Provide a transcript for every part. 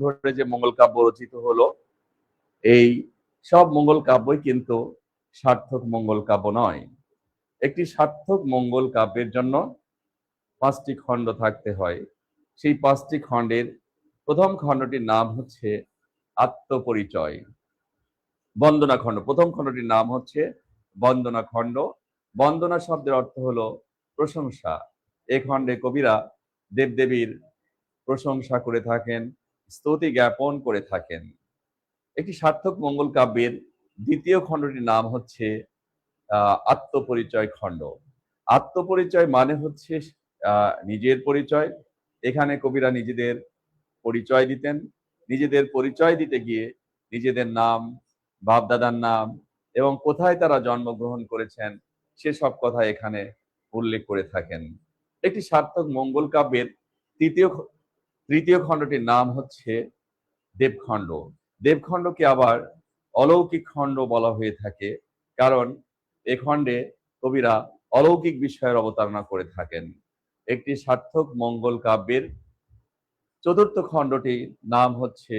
ধরে যে মঙ্গল কাব্য রচিত হলো, এই সব মঙ্গল কাব্যই কিন্তু সার্থক মঙ্গল কাব্য নয়। একটি সার্থক মঙ্গল কাব্যের জন্য 5টি খণ্ড থাকতে হয়। সেই 5টি খণ্ডের প্রথম খণ্ডটির নাম হচ্ছে আত্মপরিচয়। বন্দনা খণ্ড, প্রথম খণ্ডটির নাম হচ্ছে বন্দনা খণ্ড। বন্দনা শব্দের অর্থ হলো প্রশংসা। এ খণ্ডে কবিরা দেবদেবীর প্রশংসা করে থাকেন, স্তুতি জ্ঞাপন করে থাকেন। একটি সার্থক মঙ্গল কাব্যের দ্বিতীয় খণ্ডটির নাম হচ্ছে আত্মপরিচয় খণ্ড। আত্মপরিচয় মানে হচ্ছে নিজের পরিচয়। এখানে কবিরা নিজেদের পরিচয় দিতেন। নিজেদের পরিচয় দিতে গিয়ে নিজেদের নাম, বাপ-দাদার নাম এবং কোথায় তারা জন্মগ্রহণ করেছেন সেসব কথা এখানে উল্লেখ করে থাকেন। একটি সার্থক মঙ্গল কাব্যের তৃতীয় খণ্ডটির নাম হচ্ছে দেবখণ্ড। দেবখণ্ডকে আবার অলৌকিক খণ্ড বলা হয়ে থাকে, কারণ এ খণ্ডে কবিরা অলৌকিক বিষয়ের অবতারণা করে থাকেন। একটি সার্থক মঙ্গল কাব্যের চতুর্থ খণ্ডটির নাম হচ্ছে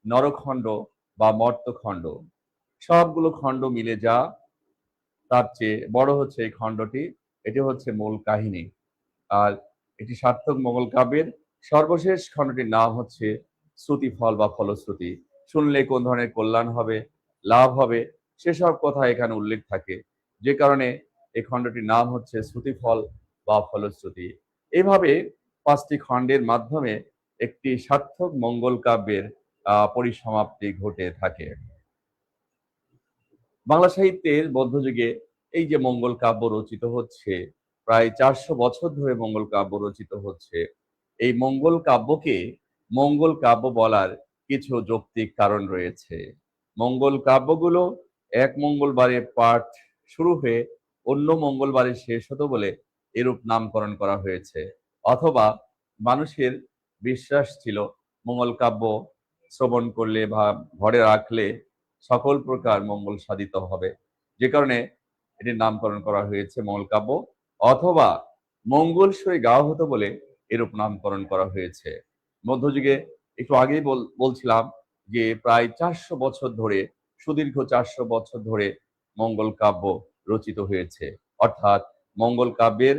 নরখণ্ড বা মর্তখণ্ড। সবগুলো খণ্ড মিলে যা তার চেয়ে বড় হচ্ছে এই খণ্ডটি, এটি হচ্ছে মূল কাহিনী। আর এটি সার্থক মঙ্গল কাব্যের সর্বশেষ খণ্ডটির নাম হচ্ছে শ্রুতিফল বা ফলশ্রুতি। শুনলে কোন ধরনের কল্যাণ হবে, লাভ হবে, সেসব কথা এখানে উল্লেখ থাকে, যে কারণে এই খণ্ডটির নাম হচ্ছে শ্রুতিফল বা ফলশ্রুতি। এইভাবে 5টি খণ্ডের মাধ্যমে একটি সার্থক মঙ্গল কাব্যের পরিসমাপ্তি ঘটে থাকে। বাংলা সাহিত্যের মধ্যযুগে এই যে মঙ্গল কাব্য রচিত হচ্ছে, প্রায় 400 বছর ধরে মঙ্গল কাব্য রচিত হচ্ছে। এই মঙ্গল কাব্যকে মঙ্গল কাব্য বলার কিছু যৌক্তিক কারণ রয়েছে। মঙ্গল কাব্যগুলো এক মঙ্গলবারে পাঠ শুরু হয়ে অন্য মঙ্গলবারে শেষ হতো বলে এরূপ নামকরণ করা হয়েছে। অথবা মানুষের বিশ্বাস ছিল মঙ্গল কাব্য শ্রবণ করলে বা ঘরে রাখলে সকল প্রকার মঙ্গল সাধিত হবে, যে কারণে এটির নামকরণ করা হয়েছে মঙ্গল কাব্য। অথবা মঙ্গল সই গাওয়া হতো বলে এরূপ নামকরণ করা হয়েছে। মধ্যযুগে একটু আগেই বলছিলাম যে প্রায় 400 বছর ধরে, সুদীর্ঘ 400 বছর ধরে মঙ্গল কাব্য রচিত হয়েছে। অর্থাৎ মঙ্গল কাব্যের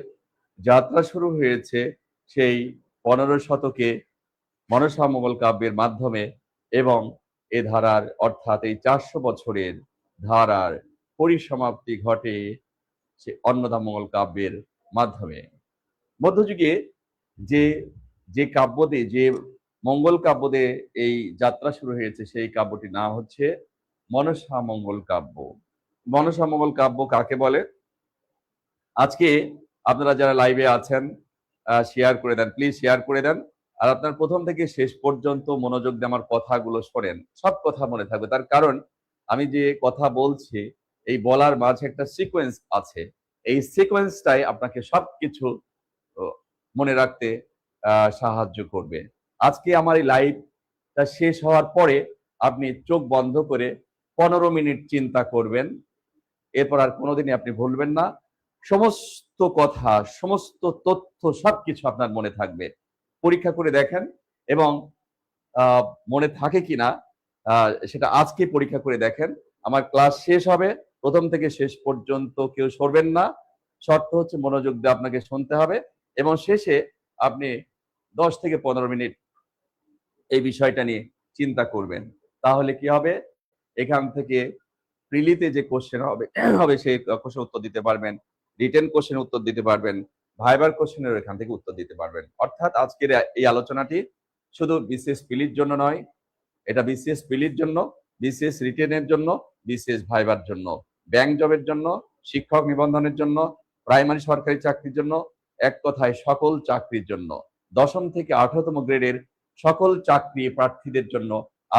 যাত্রা শুরু হয়েছে সেই 15 শতকে মনসা মঙ্গল কাব্যের মাধ্যমে, এবং এ ধারার অর্থাৎ এই 400 বছরের ধারার পরিসমাপ্তি ঘটে সে অন্নদা মঙ্গল কাব্যের মাধ্যমে। মধ্যযুগে যে যে কাব্য দিয়ে, যে মঙ্গল কাব্য দিয়ে এই যাত্রা শুরু হয়েছে, সেই কাব্যটির নাম হচ্ছে মনসা মঙ্গল কাব্য। মনসা মঙ্গল কাব্য কাকে বলে? আজকে আপনারা যারা লাইভে আছেন শেয়ার করে দেন, প্লিজ শেয়ার করে দেন। আর আপনার প্রথম থেকে শেষ পর্যন্ত মনোযোগ দিয়ে আমার কথাগুলো শোনেন, সব কথা মনে থাকবে। তার কারণ আমি যে কথা বলছি, এই বলার মাঝে একটা সিকোয়েন্স আছে। এই সিকোয়েন্সটাই আপনাকে সবকিছু মনে রাখতে সাহায্য করবে। আজকে আমার এই লাইভটা শেষ হওয়ার পরে আপনি চোখ বন্ধ করে 15 মিনিট চিন্তা করবেন, এরপর আর কোনোদিনই আপনি ভুলবেন না। সমস্ত কথা, সমস্ত তথ্য সবকিছু আপনার মনে থাকবে। পরীক্ষা করে দেখেন, এবং মনে থাকে কিনা সেটা আজকে পরীক্ষা করে দেখেন। আমার ক্লাস শেষ হবে, প্রথম থেকে শেষ পর্যন্ত কেউ সরবেন না। শর্ত হচ্ছে মনোযোগ দিয়ে আপনাকে শুনতে হবে, এবং শেষে আপনি 10 থেকে 15 মিনিট এই বিষয়টা নিয়ে চিন্তা করবেন। তাহলে কি হবে, এখান থেকে প্রিলিতে যে কোশ্চেন হবে সেই কোশ্চেন উত্তর দিতে পারবেন, রিটেন কোশ্চেন উত্তর দিতে পারবেন, ভাইবার কোশ্চেনের এখান থেকে উত্তর দিতে পারবেন। অর্থাৎ আজকের এই আলোচনাটি শুধু বিসিএস প্রিলির জন্য নয়, এটা বিসিএস প্রিলির জন্য, বিসিএস রিটেনের জন্য, বিসিএস ভাইবার জন্য, ব্যাংক জবের জন্য, শিক্ষক নিবন্ধনের জন্য, প্রাইমারি সরকারি চাকরির জন্য, এক কথায় সকল চাকরির জন্য, 10ম থেকে 18তম গ্রেডের সকল চাকরি প্রার্থীদের জন্য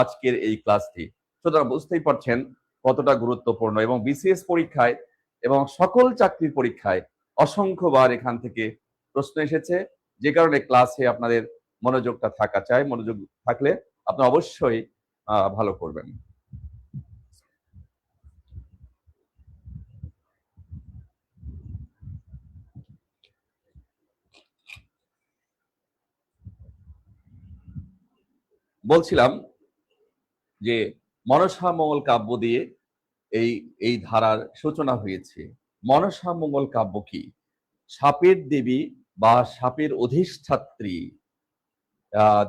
আজকের এই ক্লাসটি। সুতরাং বুঝতেই পারছেন কতটা গুরুত্বপূর্ণ। এবং বিসিএস পরীক্ষায় এবং সকল চাকরির পরীক্ষায় অসংখ্যবার এখান থেকে প্রশ্ন এসেছে, যে কারণে ক্লাসে আপনাদের মনোযোগটা থাকা চাই। মনোযোগ থাকলে আপনি অবশ্যই ভালো করবেন। বলছিলাম যে মনসা মঙ্গল কাব্য দিয়ে এই এই ধারার সূচনা হয়েছে। মনসা মঙ্গল কাব্য কি? সাপের দেবী বা সাপের অধিষ্ঠাত্রী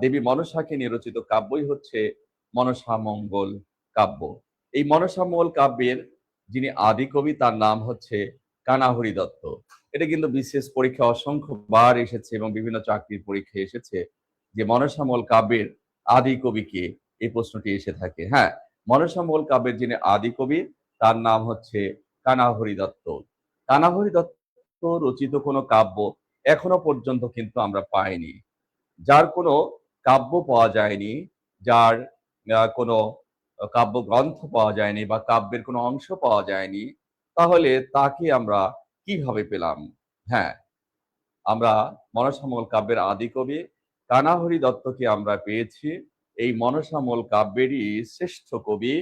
দেবী মনসাকে নিয়ে রচিত কাব্যই হচ্ছে মনসা মঙ্গল কাব্য। এই মনসা মঙ্গল কাব্যের যিনি আদি কবি তার নাম হচ্ছে কানাহরি দত্ত। এটা কিন্তু বিশেষ পরীক্ষা অসংখ্য বার এসেছে এবং বিভিন্ন চাকরির পরীক্ষায় এসেছে যে মনসা মঙ্গল কাব্যের আদি কবি কে, এই প্রশ্নটি এসে থাকে। হ্যাঁ, মনসা মঙ্গল কাব্যের যিনি আদি কবি তার নাম হচ্ছে কানাহরি দত্ত। কানাহরি দত্ত রচিত কোনো কাব্য এখনো পর্যন্ত কিন্তু আমরা পাইনি। যার কোনো কাব্য পাওয়া যায়নি, যার কোনো কাব্যগ্রন্থ পাওয়া যায়নি বা কাব্যের কোনো অংশ পাওয়া যায়নি, তাহলে তাকে আমরা কিভাবে পেলাম? হ্যাঁ, আমরা মনসামঙ্গল কাব্যের আদি কবি কানাহরি দত্তকে আমরা পেয়েছি এই মনসামঙ্গল কাব্যেরই শ্রেষ্ঠ কবি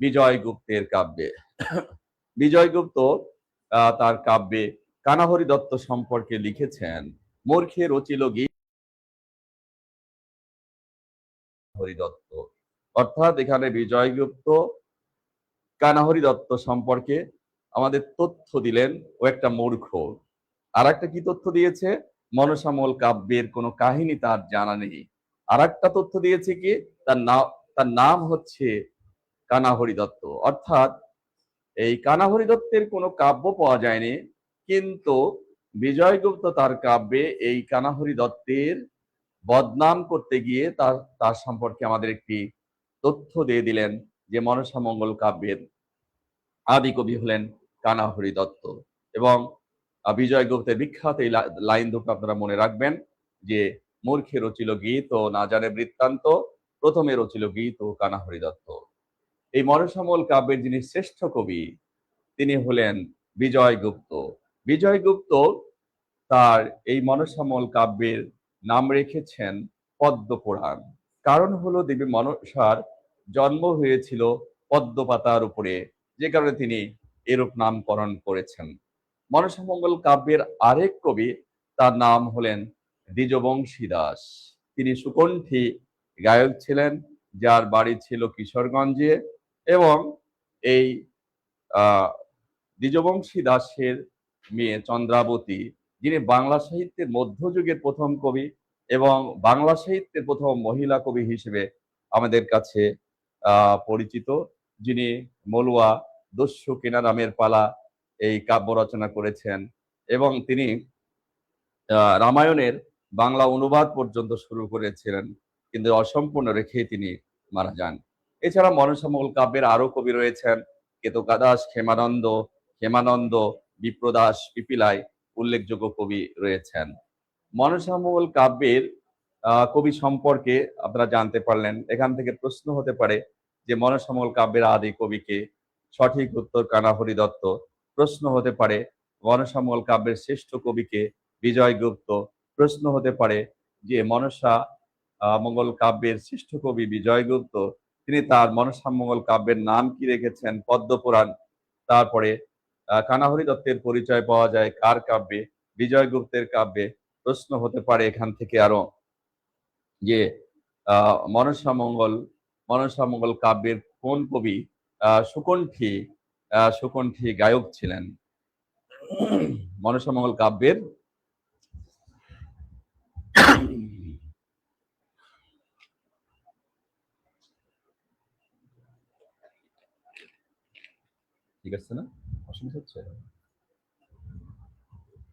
বিজয় গুপ্তের কাব্যে। বিজয় গুপ্ত তার কাব্যে কানাহরি দত্ত সম্পর্কে লিখেছেন, মূর্খে রচিল গীত হরি দত্ত। অর্থাৎ এখানে বিজয়গুপ্ত কানাহরি দত্ত সম্পর্কে আমাদের তথ্য দিলেন ও একটা মূর্খ। আর একটা কি তথ্য দিয়েছে? মনসামঙ্গল কাব্যের কোনো কাহিনী তার জানা নেই। আর একটা তথ্য দিয়েছে কি, তার নাম হচ্ছে কানাহরি দত্ত। অর্থাৎ এই কানাহরি দত্তের কোনো কাব্য পাওয়া যায়নি, কিন্তু বিজয়গুপ্ত তার কাব্যে এই কানাহরি দত্তের বদনাম করতে গিয়ে তার তার সম্পর্কে আমাদের একটি তথ্য দিয়ে দিলেন যে মনসা মঙ্গল কাব্যের আদি কবি হলেন কানাহরি দত্ত। এবং বিজয় গুপ্তের বিখ্যাত এই লাইন দুটো আপনারা মনে রাখবেন যে মূর্খে রচিল গীত ও না জানে বৃত্তান্ত, প্রথমে রচিল গীত ও কানাহরি দত্ত। এই মনসা মঙ্গল কাব্যের যিনি শ্রেষ্ঠ কবি তিনি হলেন বিজয় গুপ্ত। বিজয় গুপ্ত তার এই মনসামঙ্গল কাব্যের নাম রেখেছেন পদ্মপুরাণ। কারণ হলো দেবী মনসার জন্ম হয়েছিল পদ্ম পাতার উপরে, যে কারণে তিনি এরূপ নামকরণ করেছেন। মনসামঙ্গল কাব্যের আরেক কবি তার নাম হলেন দ্বিজবংশী দাস। তিনি সুকণ্ঠী গায়ক ছিলেন, যার বাড়ি ছিল কিশোরগঞ্জে। এবং এই আহ দ্বিজবংশী দাসের মেয়ে চন্দ্রাবতী, যিনি বাংলা সাহিত্যের মধ্যযুগের প্রথম কবি এবং বাংলা সাহিত্যের প্রথম মহিলা কবি হিসেবে আমাদের কাছে পরিচিত, যিনি মলুয়া দস্যু কেনা নামের পালা এই কাব্য রচনা করেছেন এবং তিনি রামায়ণের বাংলা অনুবাদ পর্যন্ত শুরু করেছিলেন, কিন্তু অসম্পূর্ণ রেখেই তিনি মারা যান। এছাড়া মনসামঙ্গল কাব্যের আরো কবি রয়েছেন কেতকা ক্ষেমানন্দ, হেমানন্দ, বিপ্রদাস, পিপিলাই উল্লেখযোগ্য কবি রয়েছেন। মনসামঙ্গল কাব্যের কবি সম্পর্কে আপনারা জানতে পারলেন। এখান থেকে প্রশ্ন হতে পারে যে মনসামঙ্গল কাব্যের আদি কবিকে? সঠিক উত্তর কানাহরি দত্ত। প্রশ্ন হতে পারে মনসামঙ্গল কাব্যের শ্রেষ্ঠ কবিকে? বিজয় গুপ্ত। প্রশ্ন হতে পারে যে মনসা মঙ্গল কাব্যের শ্রেষ্ঠ কবি বিজয় গুপ্ত, তিনি তার মনসা মঙ্গল কাব্যের নাম কি রেখেছেন? পদ্মপুরাণ। তারপরে কানাহরি দত্তের পরিচয় পাওয়া যায় কার কাব্যে? বিজয় গুপ্তের কাব্যে। প্রশ্ন হতে পারে এখান থেকে আরো যে মনসা মঙ্গল কাব্যের কোন কবি সুকণ্ঠী সুকণ্ঠী গায়ক ছিলেন? মনসা মঙ্গল কাব্যের ঠিক আছে না? অসুবিধা হচ্ছে?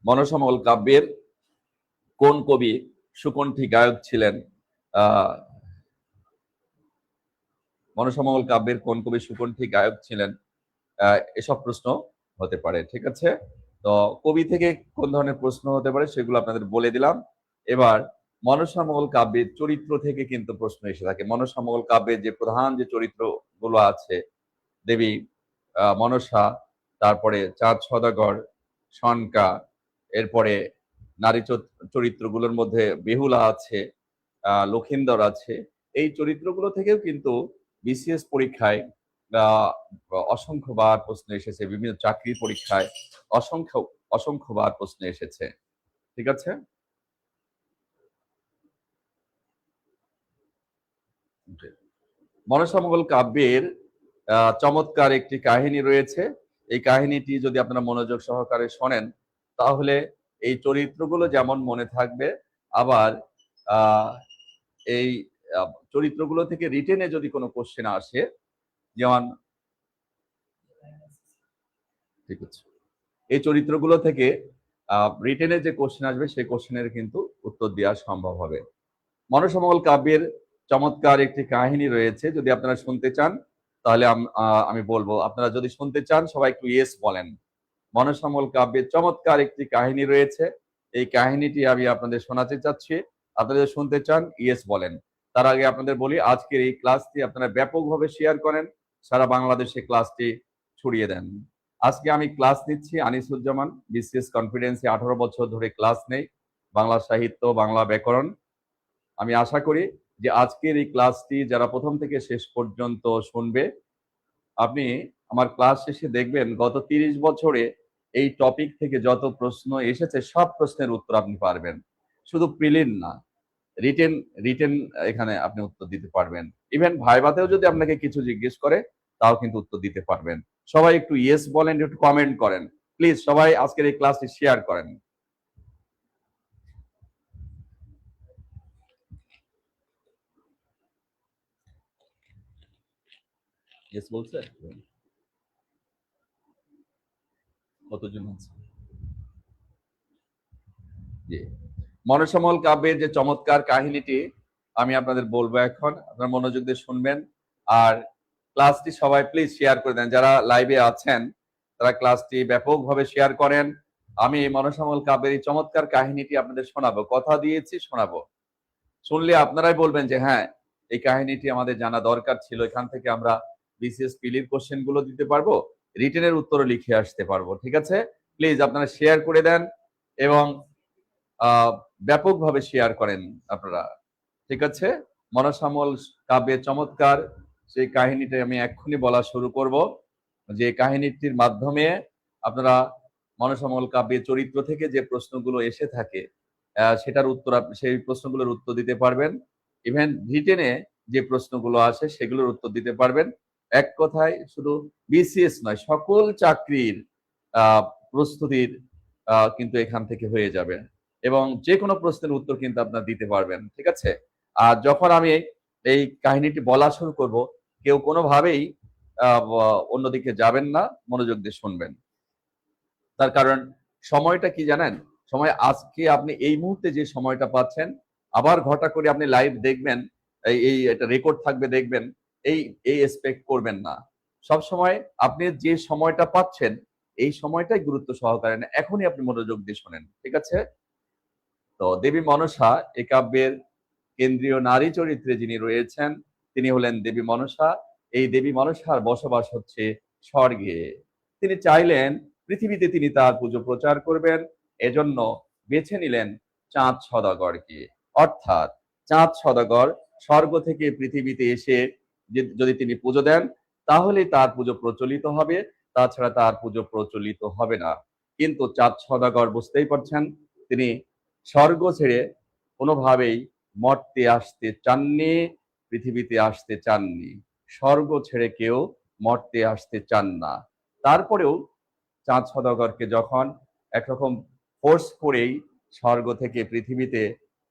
মনসা মঙ্গল কাব্যের কোন কবি সুকণ্ঠী গায়ক ছিলেন? মনসা মঙ্গল কাব্যের কোন কবি সুকণ্ঠী গায়ক ছিলেন? এসব প্রশ্ন হতে পারে। ঠিক আছে, তো কবি থেকে কোন ধরনের প্রশ্ন হতে পারে সেগুলো আপনাদের বলে দিলাম। এবার মনসা মঙ্গল কাব্যের চরিত্র থেকে কিন্তু প্রশ্ন এসে থাকে। মনসা মঙ্গল কাব্যের যে প্রধান যে চরিত্রগুলো আছে, দেবী মনসা, তারপরে চাঁদ সদাগর, সনকা, এরপরে নারী চরিত্রগুলোর মধ্যে বেহুলা আছে, লক্ষিন্দর আছে। এই চরিত্রগুলো থেকেও কিন্তু বিসিএস পরীক্ষায় অসংখ্যবার প্রশ্ন এসেছে, বিভিন্ন চাকরির পরীক্ষায় অসংখ্যবার প্রশ্ন এসেছে। ঠিক আছে, মনসামঙ্গল কাব্যের চমৎকার একটি কাহিনী রয়েছে। এই কাহিনীটি যদি আপনারা মনোযোগ সহকারে শোনেন তাহলে এই চরিত্রগুলো যেমন মনে থাকবে, আবার আহ, এই চরিত্রগুলো থেকে রিটেনে যদি কোনো কোশ্চেন আসে, যেমন ঠিক আছে, এই চরিত্রগুলো থেকে রিটেনে যে কোশ্চেন আসবে সেই কোশ্চেনের কিন্তু উত্তর দেওয়া সম্ভব হবে। মনসামঙ্গল কাব্যের চমৎকার একটি কাহিনী রয়েছে, যদি আপনারা শুনতে চান তাহলে আমি বলবো। আপনারা যদি শুনতে চান সবাই একটু ইয়েস বলেন। মনসামঙ্গল কাব্যের চমৎকার একটি কাহিনী রয়েছে, এই কাহিনীটি আমি আপনাদের শোনাতে চাচ্ছি। আপনারা যদি শুনতে চান ইয়েস বলেন। তার আগে আপনাদের বলি, আজকের এই ক্লাসটি আপনারা ব্যাপকভাবে শেয়ার করেন, সারা বাংলাদেশে ক্লাসটি ছড়িয়ে দেন। আজকে আমি ক্লাস নিচ্ছি আনিসুজ্জামান, বিসিএস কনফিডেন্সে 18 বছর ধরে ক্লাস নেই, বাংলা সাহিত্য, বাংলা ব্যাকরণ। আমি আশা করি যে আজকের এই ক্লাসটি যারা প্রথম থেকে শেষ পর্যন্ত শুনবে, আপনি আমার ক্লাস শেষে দেখবেন গত 30 বছরে এই টপিক থেকে যত প্রশ্ন এসেছে সব প্রশ্নের উত্তর আপনি পারবেন। শুধু প্রিলিম না, রিটেন রিটেন এখানে আপনি উত্তর দিতে পারবেন। ইভেন ভাইভাতেও যদি আপনাকে কিছু জিজ্ঞেস করে তাও কিন্তু উত্তর দিতে পারবেন। সবাই একটু ইয়েস বলেন, একটু কমেন্ট করেন প্লিজ। সবাই আজকের এই ক্লাসটি শেয়ার করেন। ইয়েস বলছে কতজন আছে? জি। মনসামঙ্গল কাব্যের যে চমৎকার কাহিনীটি আমি আপনাদের বলবো এখন, আপনারা মনোযোগ দিয়ে শুনবেন। আর ক্লাসটি সবাই প্লিজ শেয়ার করে দেন। যারা লাইভে আছেন তারা ক্লাসটি ব্যাপকভাবে শেয়ার করেন। আমি মনসামঙ্গল কাব্যের এই চমৎকার কাহিনীটি আপনাদের শোনাবো, কথা দিয়েছি শোনাবো। শুনলে আপনারাই বলবেন যে হ্যাঁ, এই কাহিনীটি আমাদের জানা দরকার ছিল। এখান থেকে আমরা বিসিএস পিলির কোশ্চেন গুলো দিতে পারবো, রিটেনের উত্তরও লিখে আসতে পারবো। ঠিক আছে, প্লিজ আপনারা শেয়ার করে দেন এবং ব্যাপকভাবে শেয়ার করেন আপনারা। ঠিক আছে, মনসামঙ্গল কাব্যের চমৎকার সেই কাহিনীটা আমি এক্ষুনি বলা শুরু করব, যে কাহিনীটির মাধ্যমে আপনারা মনসামঙ্গল কাব্যের চরিত্র থেকে যে প্রশ্নগুলো এসে থাকে সেটার উত্তর, সেই প্রশ্নগুলোর উত্তর দিতে পারবেন। ইভেন রিটেনে যে প্রশ্নগুলো আসে সেগুলোর উত্তর দিতে পারবেন। এক কথায় শুধু বিসিএস নয়, সকল চাকরির প্রস্তুতির কিন্তু এখান থেকে হয়ে যাবে এবং যে কোনো প্রশ্নের উত্তর কিন্তু আপনারা দিতে পারবেন। ঠিক আছে, আর যখন আমি এই কাহিনীটি বলা শুরু করব, কেউ কোনোভাবেই অন্যদিকে যাবেন না, মনোযোগ দিয়ে শুনবেন। তার কারণ সময়টা কি জানেন, সময় আজকে আপনি এই মুহূর্তে যে সময়টা পাচ্ছেন, আবার ঘটা করে আপনি লাইভ দেখবেন, এই এটা রেকর্ড থাকবে দেখবেন, এই এই এক্সপেক্ট করবেন না। সব সময় আপনি যে সময়টা পাচ্ছেন এই সময়টাই গুরুত্ব সহকারে নেন, এখনই আপনি মনোযোগ দিয়ে শোনেন। ঠিক আছে, তো দেবী মনসা এ কাব্যের কেন্দ্রীয় নারী চরিত্রে যিনি রয়েছেন তিনি হলেন দেবী মনসা। এই দেবী মনসার বসবাস হচ্ছে স্বর্গে। তিনি চাইলেন পৃথিবীতে তিনি তার পুজো প্রচার করবেন, এজন্য বেছে নিলেন চাঁদ সদাগরকে। অর্থাৎ চাঁদ সদাগর স্বর্গ থেকে পৃথিবীতে এসে যদি তিনি পুজো দেন তাহলে তার পুজো প্রচলিত হবে, তাছাড়া তার পুজো প্রচলিত হবে না। কিন্তু চাঁদ সদাগর বুঝতেই পারছেন, তিনি স্বর্গ ছেড়ে কোনোভাবেই মর্তে আসতে চাননি, পৃথিবীতে আসতে চাননি। স্বর্গ ছেড়ে কেউ মর্তে আসতে চান না। তারপরেও চাঁদ সদাগরকে যখন একরকম ফোর্স করেই স্বর্গ থেকে পৃথিবীতে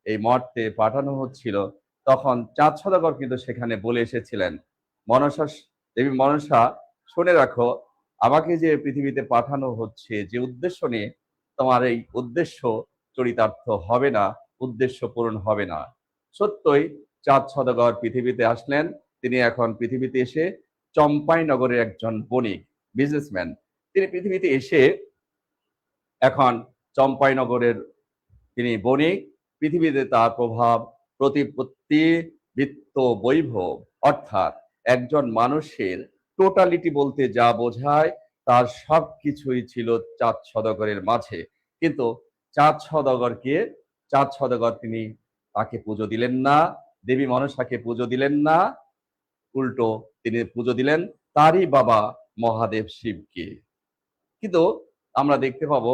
এই মর্তে পাঠানো হচ্ছিল, তখন চাঁদ সদাগর কিন্তু সেখানে বলে এসেছিলেন, মনসা, দেবী মনসা শুনে রাখো, আমাকে যে পৃথিবীতে পাঠানো হচ্ছে যে উদ্দেশ্য নিয়ে, তোমার এই উদ্দেশ্য চরিতার্থ হবে না, উদ্দেশ্য পূরণ হবে না। সত্যই চাঁদ সদাগর পৃথিবীতে আসলেন। তিনি এখন পৃথিবীতে এসে চম্পাই নগরের একজন বণিক, বিজনেসম্যান। তিনি পৃথিবীতে এসে এখন চম্পাই নগরের তিনি বণিক। পৃথিবীতে তার প্রভাব, প্রতিপত্তি, বৃত্ত, বৈভব, অর্থাৎ একজন মানুষের টোটালিটি বলতে যা বোঝায় তার সব কিছুই ছিল চাঁদ সদাগরের মাঝে। কিন্তু চাঁদ সদাগর তিনি তাকে পুজো দিলেন না, দেবী মনসাকে পুজো দিলেন না, উল্টো তিনি পুজো দিলেন তারই বাবা মহাদেব শিবকে। কিন্তু আমরা দেখতে পাবো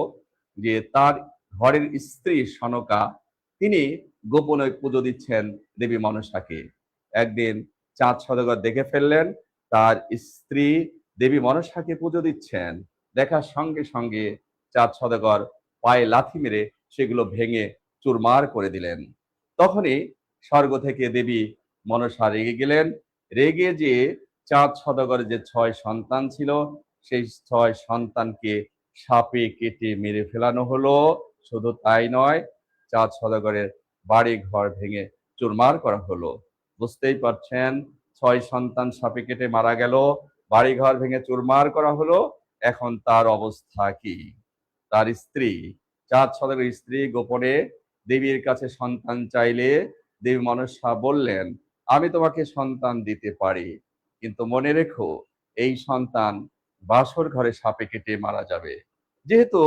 যে তার ঘরের স্ত্রী সনকা তিনি গোপনে পুজো দিচ্ছেন দেবী মনসাকে। একদিন চাঁদ সওদাগর দেখে ফেললেন তার স্ত্রী দেবী মনসাকে পুজো দিচ্ছেন। দেখার সঙ্গে সঙ্গে চাঁদ সওদাগর পায়ে লাথি মেরে সেগুলো ভেঙে চুরমার করে দিলেন। তখনই স্বর্গ থেকে দেবী মনসা রেগে গেলেন। রেগে যে চাঁদ সওদাগরের যে 6 সন্তান ছিল সেই 6 সন্তানকে সাপে কেটে মেরে ফেলানো হলো। শুধু তাই নয়, চাঁদ সওদাগরের বাড়ি ঘর ভেঙে চুরমার করা হলো। বুঝতেই পারছেন, 6 সন্তান সাপে কেটে মারা গেল, বাড়ি ঘর ভেঙে চুরমার করা হলো। এখন তার অবস্থা কি? তার স্ত্রী, চাঁদ সওদাগরের স্ত্রী গোপনে দেবীর কাছে সন্তান চাইলে দেবী মনসা বললেন, আমি তোমাকে সন্তান দিতে পারি, কিন্তু মনে রেখো এই সন্তান বাসর ঘরে সাপে কেটে মারা যাবে। যেহেতু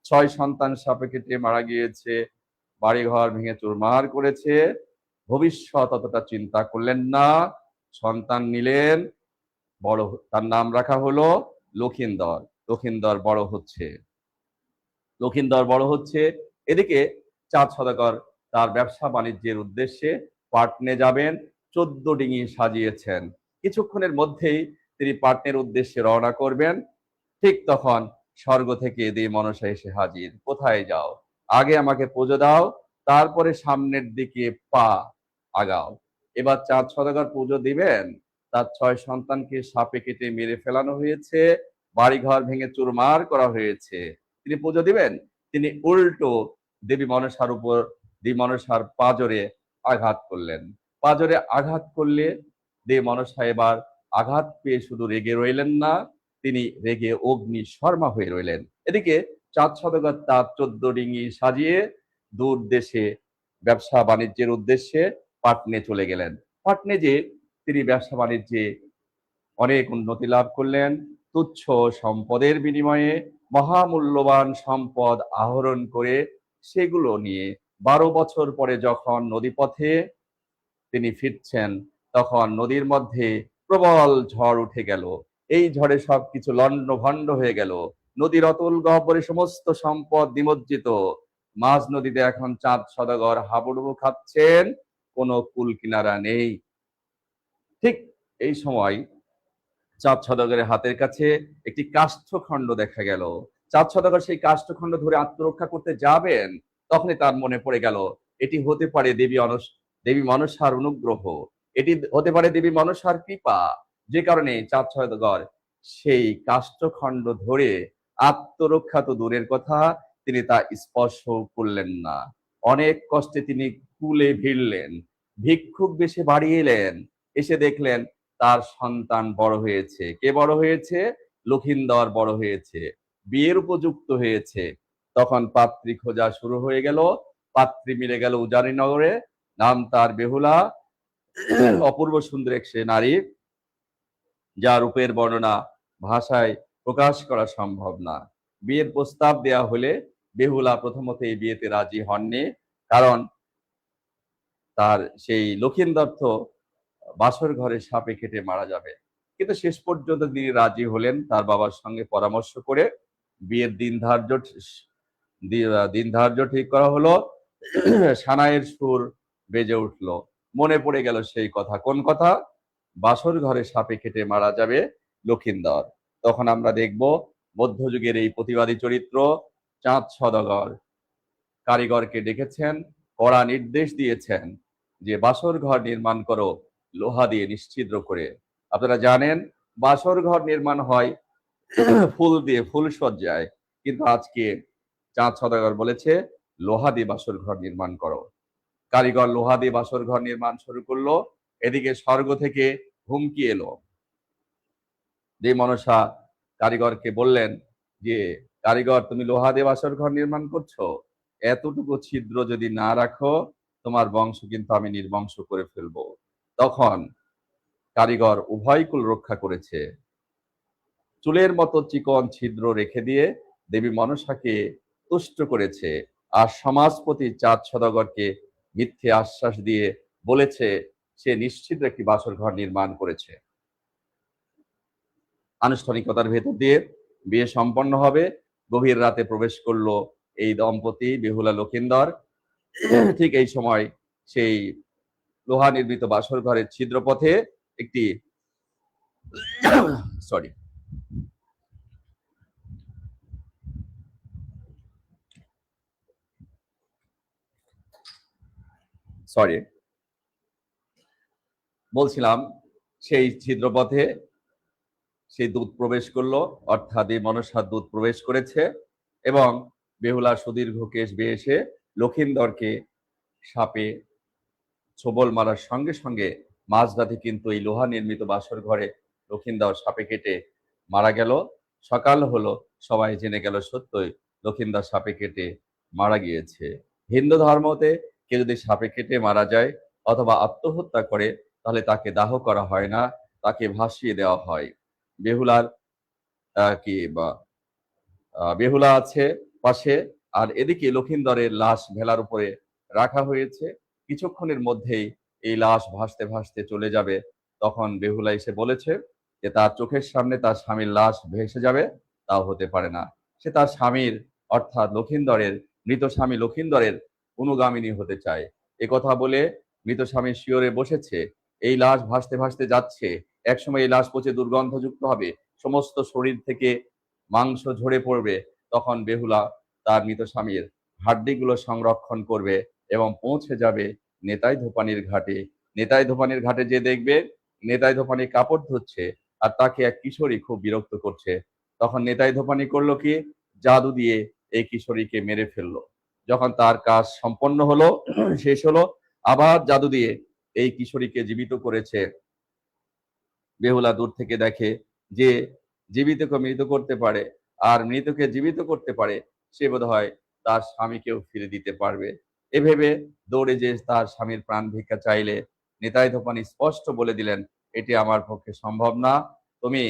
6 সন্তান সাপে কেটে মারা গিয়েছে, বাড়িঘর ভেঙে চুরমার করেছে, ভবিষ্যৎ অতটা চিন্তা করলেন না। সন্তান নিলেন, তার নাম রাখা হলো লক্ষিন্দর। লক্ষিন্দর বড় হচ্ছে। এদিকে চাঁদ সওদাগর তার ব্যবসা বাণিজ্যের উদ্দেশ্যে পাটনে যাবেন, 14 ডিঙি সাজিয়েছেন। কিছুক্ষণের মধ্যেই তিনি পাটনের উদ্দেশ্যে রওনা করবেন। ঠিক তখন স্বর্গ থেকে দেবী মনসা এসে হাজির। কোথায় যাও? আগে আমাকে পুজো দাও, তারপরে সামনের দিকে পা আগাও। এবার চাঁদ সওদাগর পুজো দিবেন। তার 6 সন্তানকে সাপে কেটে মেরে ফেলানো হয়েছে, বাড়িঘর ভেঙে চুরমার করা হয়েছে। তিনি পুজো দিবেন, তিনি উল্টো দেবী মনসার পাজরে আঘাত করলেন। পাজরে আঘাত করলে দেবী মনসা এবার আঘাত পেয়ে শুধু রেগে রইলেন না, তিনি রেগে অগ্নি শর্মা হয়ে রইলেন। এদিকে চাঁদ সওদাগর তার 14 ডিঙি সাজিয়ে দূর দেশে ব্যবসা বাণিজ্যের উদ্দেশ্যে পাটনে চলে গেলেন। পাটনে যে তিনি ব্যবসা বাণিজ্যে অনেক উন্নতি লাভ করলেন। তুচ্ছ সম্পদের বিনিময়ে মহামূল্যবান সম্পদ আহরণ করে সেগুলো নিয়ে 12 বছর পরে যখন নদীপথে তিনি ফিরছেন, তখন নদীর মধ্যে প্রবল ঝড় উঠে গেল। এই ঝড়ে সবকিছু লণ্ডভণ্ড হয়ে গেল। নদীর অতল গহ্বরে সমস্ত সম্পদ নিমজ্জিত। মাঝ নদীতে এখন চাঁদ সওদাগর হাবুডুবু খাচ্ছেন, কোনো কুল কিনারা নেই। ঠিক এই সময় চাঁদ সওদাগরের হাতের কাছে একটি কাষ্ঠখণ্ড দেখা গেল। চাঁদ সওদাগর সেই কাষ্ঠখণ্ড ধরে আত্মরক্ষা করতে যাবেন, তখনই তার মনে পড়ে গেল এটি হতে পারে দেবী মনসার অনুগ্রহ, এটি হতে পারে দেবী মনসার কৃপা। যে কারণে চাঁদ সওদাগর সেই কাষ্ঠখণ্ড ধরে আত্মরক্ষা তো দূরের কথা, তিনি তা স্পর্শ করলেন না। অনেক কষ্টে তিনি কুলে ভিড়লেন, ভিক্ষুক বেশে বাড়ি এলেন। এসে দেখলেন তার সন্তান বড় হয়েছে। কে বড় হয়েছে? লক্ষিন্দর বড় হয়েছে, বিয়ের উপযুক্ত হয়েছে। তখন পাত্রী খোঁজা শুরু হয়ে গেল। পাত্রী মিলে গেল উজানিনগরে। নাম তার বেহুলা। অপূর্ব সুন্দর এক সে নারী, যা রূপের বর্ণনা ভাষায় প্রকাশ করা সম্ভব না। বিয়ের প্রস্তাব দেয়া হলে বেহুলা প্রথমত এই বিয়েতে রাজি হননি, কারণ তার সেই লক্ষিন্দর তো বাসর ঘরে সাপে কেটে মারা যাবে। কিন্তু শেষ পর্যন্ত তিনি রাজি হলেন তার বাবার সঙ্গে পরামর্শ করে। বিয়ের দিন ধার্য ঠিক করা হলো। সানাইয়ের সুর বেজে উঠল। মনে পড়ে গেল সেই কথা। কোন কথা? বাসর ঘরে সাপে কেটে মারা যাবে লক্ষিন্দর। তখন আমরা দেখব মধ্যযুগের এই প্রতিবাদী চরিত্র চাঁদ সওদাগর কারিগরকে ডেকেছেন, কড়া নির্দেশ দিয়েছেন যে বাসর ঘর নির্মাণ করো লোহা দিয়ে নিশ্ছিদ্র করে। আপনারা জানেন বাসর ঘর নির্মাণ হয় ফুল দিয়ে, ফুল সজ্জায়, কিন্তু আজকে চাঁদ সওদাগর বলেছে লোহা দিয়ে বাসর ঘর নির্মাণ করো। কারিগর লোহা দিয়ে বাসর ঘর নির্মাণ শুরু করলো। এদিকে স্বর্গ থেকে হুমকি এলো। দেবী মনসা কারিগরকে বললেন যে, কারিগর তুমি লোহা দিয়ে বাসর ঘর নির্মাণ করছো, এতটুকু ছিদ্র যদি না রাখো তোমার বংশ কিন্তু আমি নির্বংশ করে ফেলবো। তখন কারিগর উভয় কুল রক্ষা করেছে, চুলের মতো চিকন ছিদ্র রেখে দিয়ে দেবী মনসাকে তুষ্ট করেছে। আর সমাজপতি চাঁদ সওদাগরকে মিথ্যে আশ্বাস দিয়ে বলেছে সে নিশ্চিত একটি বাসর ঘর নির্মাণ করেছে। আনুষ্ঠানিকতার ভেতর দিয়ে বিয়ে সম্পন্ন হবে। গভীর রাতে প্রবেশ করলো এই দম্পতি বেহুলা লক্ষিন্দর। ঠিক এই সময় সেই লোহা নির্মিত বাসর ঘরের ছিদ্রপথে একটি সরি সরি বলছিলাম, সেই ছিদ্রপথে সেই দূত প্রবেশ করলো, অর্থাৎ এই মনসার দূত প্রবেশ করেছে এবং বেহুলা সুদীর্ঘ কেশ বেয়ে এসে লক্ষিন্দরকে সাপে ছোবল মারার সঙ্গে সঙ্গে মাঝরাতে কিন্তু এই লোহা নির্মিত বাসর ঘরে লক্ষিন্দর সাপে কেটে মারা গেল। সকাল হলো, সবাই জেনে গেল সত্যই লক্ষিন্দর সাপে কেটে মারা গিয়েছে। হিন্দু ধর্মতে কেউ যদি সাপে কেটে মারা যায় অথবা আত্মহত্যা করে, তাহলে তাকে দাহ করা হয় না, তাকে ভাসিয়ে দেওয়া হয়। বেহুলার কি বা বেহুলা আছে পাশে, আর এদিকে লক্ষিন্দরের লাশ ভেলার উপরে রাখা হয়েছে। কিছুক্ষণের মধ্যেই এই লাশ ভাসতে ভাসতে চলে যাবে। তখন বেহুলা এসে বলেছে যে তার চোখের সামনে তার স্বামীর লাশ ভেসে যাবে, তাও হতে পারে না। সে তার স্বামীর অর্থাৎ লক্ষিন্দরের, মৃত স্বামী লক্ষিন্দরের অনুগামিনী হতে চায়। এ কথা বলে মৃত স্বামী শিয়রে বসেছে। এই লাশ ভাসতে ভাসতে যাচ্ছে, একসময় এই লাশ পচে দুর্গন্ধযুক্ত হবে, সমস্ত শরীর থেকে মাংস ঝরে পড়বে। তখন বেহুলা তার মৃত স্বামীর হাড্ডিগুলো সংরক্ষণ করবে এবং পৌঁছে যাবে নেতাই ধোপানির ঘাটে। নেতাই ধোপানির ঘাটে যে দেখবে নেতাই ধোপানি কাপড় ধুচ্ছে আর তাকে এক কিশোরী খুব বিরক্ত করছে। তখন নেতাই ধোপানি করলো কি, জাদু দিয়ে এই কিশোরীকে মেরে ফেললো। যখন তার কাজ সম্পন্ন হলো, শেষ হলো, আবার জাদু দিয়ে এই কিশোরীকে জীবিত করেছে। বেহুলা দূর থেকে দেখে যে জীবিতকে মৃত করতে পারে আর মৃতকে জীবিত করতে পারে, সে বোধ হয় তার স্বামীকেও ফিরে দিতে পারবে। এ ভেবে দৌড়ে যে তার স্বামীর প্রাণ ভিক্ষা চাইলে নিতাই ধোপানি স্পষ্ট বলে দিলেন, এটি আমার পক্ষে সম্ভব না, তুমি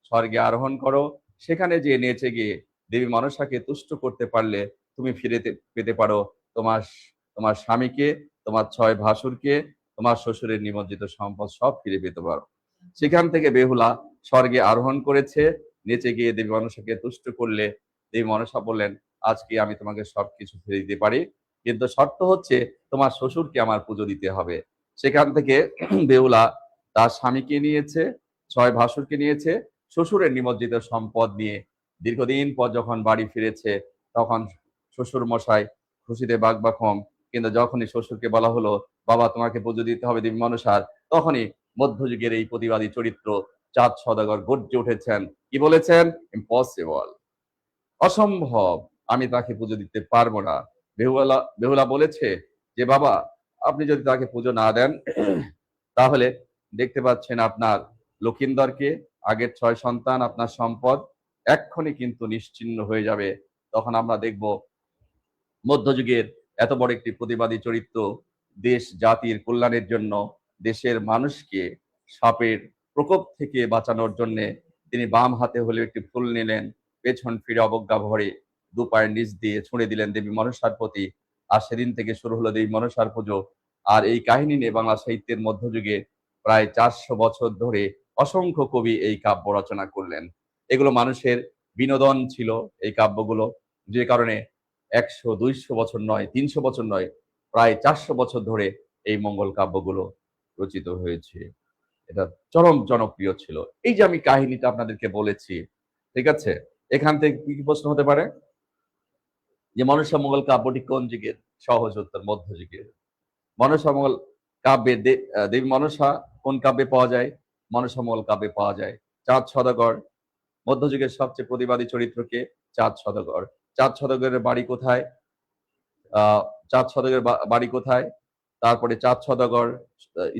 স্বর্গে আরোহণ করো, সেখানে যে নেচে গিয়ে দেবী মনসাকে তুষ্ট করতে পারলে তুমি ফিরে পেতে পারো তোমার তোমার স্বামীকে, তোমার 6 ভাসুরকে, তোমার শ্বশুরের নিমজ্জিত সম্পদ সব ফিরে পেতে পারো। সেখান থেকে বেহুলা স্বর্গে আরোহণ করেছে। নেচে গিয়ে দেবী মনসাকে তুষ্ট করলে দেবী মনসা বললেন, আজকে আমি তোমাকে সবকিছু ফিরে দিতে পারি, কিন্তু শর্ত হচ্ছে তোমার শ্বশুরকে আমার পুজো দিতে হবে। সেখান থেকে বেহুলা তার স্বামীকে নিয়েছে, 6 ভাসুরকে নিয়েছে, শ্বশুরের নিমজ্জিত সম্পদ নিয়ে দীর্ঘদিন পর যখন বাড়ি ফিরেছে, তখন শ্বশুর মশাই খুশিতে বাগবাকম। কিন্তু যখনই শ্বশুরকে বলা হলো, বাবা তোমাকে পুজো দিতে হবে দেবী মনসার, তখনই মধ্যযুগের এই প্রতিবাদী চরিত্র চাঁদ সওদাগর গর্জে উঠেছেন। কি বলেছেন? ইম্পসিবল, অসম্ভব, আমি তাকে পুজো দিতে পারবো না। বেহুলা বেহুলা বলেছে যে বাবা, আপনি যদি তাকে পুজো না দেন, তাহলে দেখতে পাচ্ছেন আপনার লক্ষিন্দরকে, আগের 6 সন্তান, আপনার সম্পদ এক্ষুনি কিন্তু নিশ্চিহ্ন হয়ে যাবে। তখন আমরা দেখব মধ্যযুগের এত বড় একটি প্রতিবাদী চরিত্র দেশ জাতির কল্যাণের জন্য, দেশের মানুষকে সাপের প্রকোপ থেকে বাঁচানোর জন্য তিনি বাম হাতে হলেও একটি ফুল নিলেন, পেছন ফিরে অবজ্ঞা ভরে 2 পায়ের নিচ দিয়ে ছুঁড়ে দিলেন দেবী মনসার প্রতি। আর সেদিন থেকে শুরু হলো দেবী মনসার পুজো। আর এই কাহিনী নিয়ে বাংলা সাহিত্যের মধ্যযুগে প্রায় 400 বছর ধরে অসংখ্য কবি এই কাব্য রচনা করলেন। এগুলো মানুষের বিনোদন ছিল এই কাব্যগুলো, যে কারণে 100-200 বছর নয়, 300 বছর নয়, প্রায় 400 বছর ধরে এই মঙ্গল কাব্যগুলো রচিত হয়েছে। এটা চরম জনপ্রিয় ছিল। এই যে আমি কাহিনীটা আপনাদেরকে বলেছি, ঠিক আছে, এখান থেকে কি কি প্রশ্ন হতে পারে? যে মনসা মঙ্গল কাব্যটি কোন যুগের? সহজ উত্তর, মধ্যযুগের। মনসা মঙ্গল কাব্যে দেবী মনসা কোন কাব্যে পাওয়া যায়? মনসা মঙ্গল কাব্যে পাওয়া যায়। চাঁদ সওদাগর মধ্যযুগের সবচেয়ে প্রতিবাদী চরিত্রকে চাঁদ সওদাগর। চাঁদ সওদাগরের বাড়ি কোথায়? চাঁদ সওদাগরের বাড়ি কোথায়? তারপরে চাঁদ সওদাগর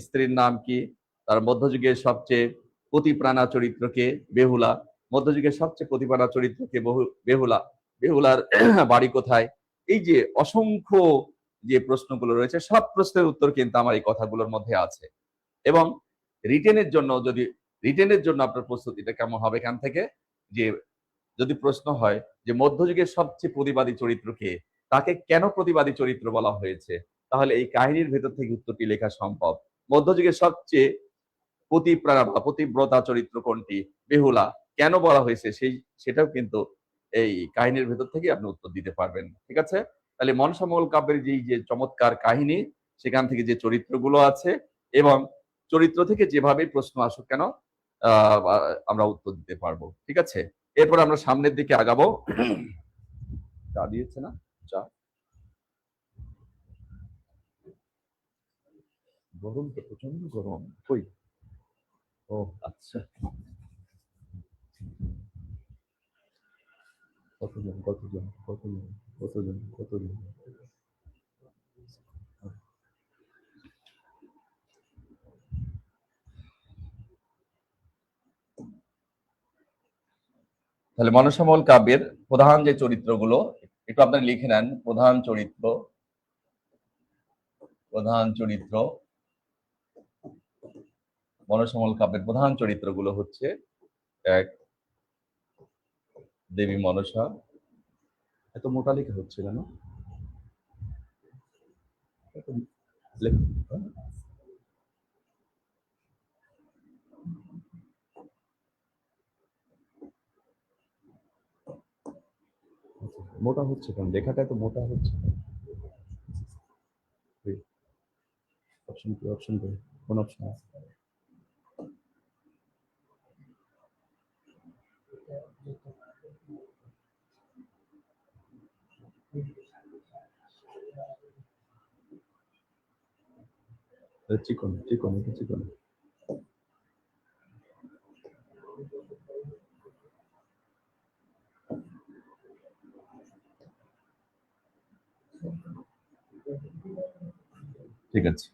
স্ত্রীর নাম কি? তার মধ্যযুগের সবচেয়ে পতিপ্রাণা চরিত্রকে? বেহুলা। মধ্যযুগের সবচেয়ে পতিপ্রাণা চরিত্রকে বেহুলা। বেহুলার বাড়ি কোথায়? এই যে অসংখ্য যে প্রশ্নগুলো রয়েছে, সব প্রশ্নের উত্তর কিন্তু আমার এই কথাগুলোর মধ্যে আছে। এবং রিটেনের জন্য যদি রিটেনের জন্য আপনার প্রস্তুতিটা কেমন হবে এখান থেকে, যে যদি প্রশ্ন হয় যে মধ্যযুগের সবচেয়ে প্রতিবাদী চরিত্রকে, তাকে কেন প্রতিবাদী চরিত্র বলা হয়েছে, তাহলে এই কাহিনীর ভেতর থেকে উত্তরটি লেখা সম্ভব। মধ্যযুগের সবচেয়ে পতিপ্রাণা বা পতিব্রতা চরিত্র কোনটি? বেহুলা। কেন বলা হয়েছে সেটাও কিন্তু এই কাহিনীর ভেতর থেকে আপনি উত্তর দিতে পারবেন। ঠিক আছে, তাহলে মনসা মঙ্গল কাব্যের যে চমৎকার কাহিনী, সেখান থেকে যে চরিত্রগুলো আছে এবং চরিত্র থেকে যেভাবে প্রশ্ন আসুক কেন আমরা উত্তর দিতে পারবো। ঠিক আছে, এরপর আমরা সামনের দিকে আগাবো। চা দিয়েছে না? চা গরম তো, প্রচন্ড গরম। কই? ও আচ্ছা। কতজন কতজন কতজন কতজন কতজন? তাহলে মনসামঙ্গল কাব্যের প্রধান যে চরিত্রগুলো একটু আপনারা লিখে নেন। প্রধান চরিত্র, প্রধান চরিত্র মনসামঙ্গল কাব্যের প্রধান চরিত্রগুলো হচ্ছে: এক, দেবী মনসা। এত মোটা লেখা হচ্ছে কেন? মোটা হচ্ছে কেন? লেখাটা এত মোটা হচ্ছে। অপশন কি? অপশন কি? কোন অপশন? চিকন চিকন চিকন। ঠিক আছে,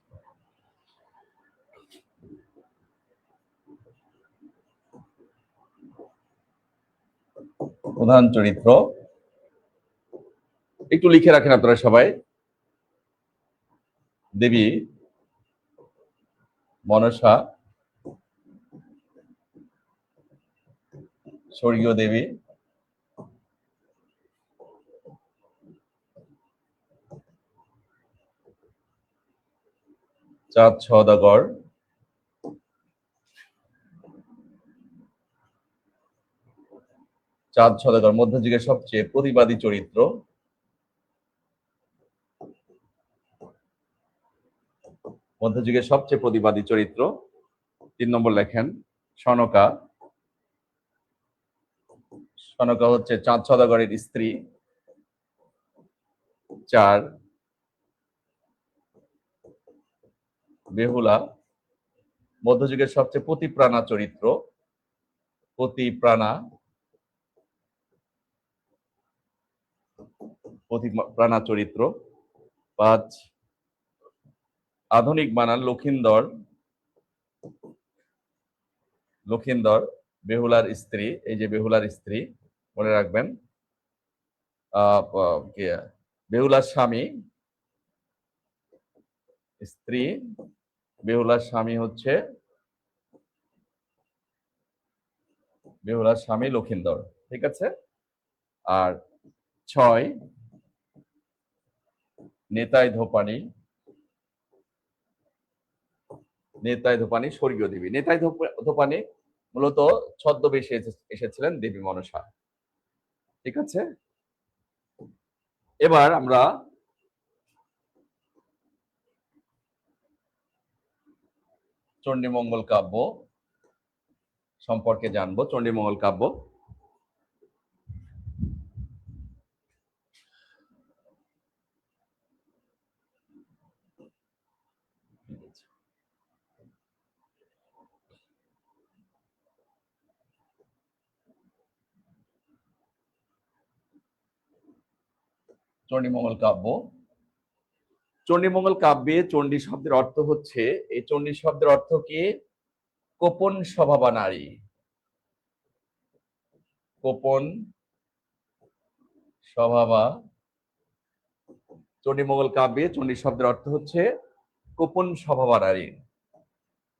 প্রধান চরিত্র একটু লিখে রাখেন আপনারা সবাই: দেবী মনসা, স্বর্গীয় দেবী, চাঁদ সওদাগর, চাঁদ সওদাগর মধ্যযুগের সবচেয়ে প্রতিবাদী চরিত্র। মধ্যযুগের সবচেয়ে প্রতিবাদী চরিত্র। 3 নম্বর লেখেন সনকা। সনকা হচ্ছে চাঁদ সওদাগরের স্ত্রী। 4, বেহুলা মধ্যযুগের সবচেয়ে পতিপ্রাণা চরিত্র। পতিপ্রাণা, পতিপ্রাণা চরিত্র। 5, আধুনিক বানান লক্ষিন্দর। লক্ষিন্দর বেহুলার স্ত্রী। এই যে বেহুলার স্ত্রী, মনে রাখবেন। বেহুলার স্বামী, স্ত্রী বেহুলার স্বামী হচ্ছে বেহুলার স্বামী লক্ষিন্দর। ঠিক আছে। আর 6, নেতাই ধোপানি। নেতাই ধোপানি স্বর্গীয় দেবী। নেতাই ধোপানি মূলত ছদ্মবেশে এসেছিলেন দেবী মনসা। ঠিক আছে, এবার আমরা চণ্ডীমঙ্গল কাব্য সম্পর্কে জানবো। চণ্ডীমঙ্গল কাব্য চণ্ডীমঙ্গল কাব্য। চণ্ডীমঙ্গল কাব্যে চণ্ডী শব্দের অর্থ হচ্ছে, এই চণ্ডী শব্দের অর্থ কি? কোপন স্বভাবা নারী। কোপন স্বভাবা। চণ্ডীমঙ্গল কাব্যে চণ্ডী শব্দের অর্থ হচ্ছে কোপন স্বভাবা নারী।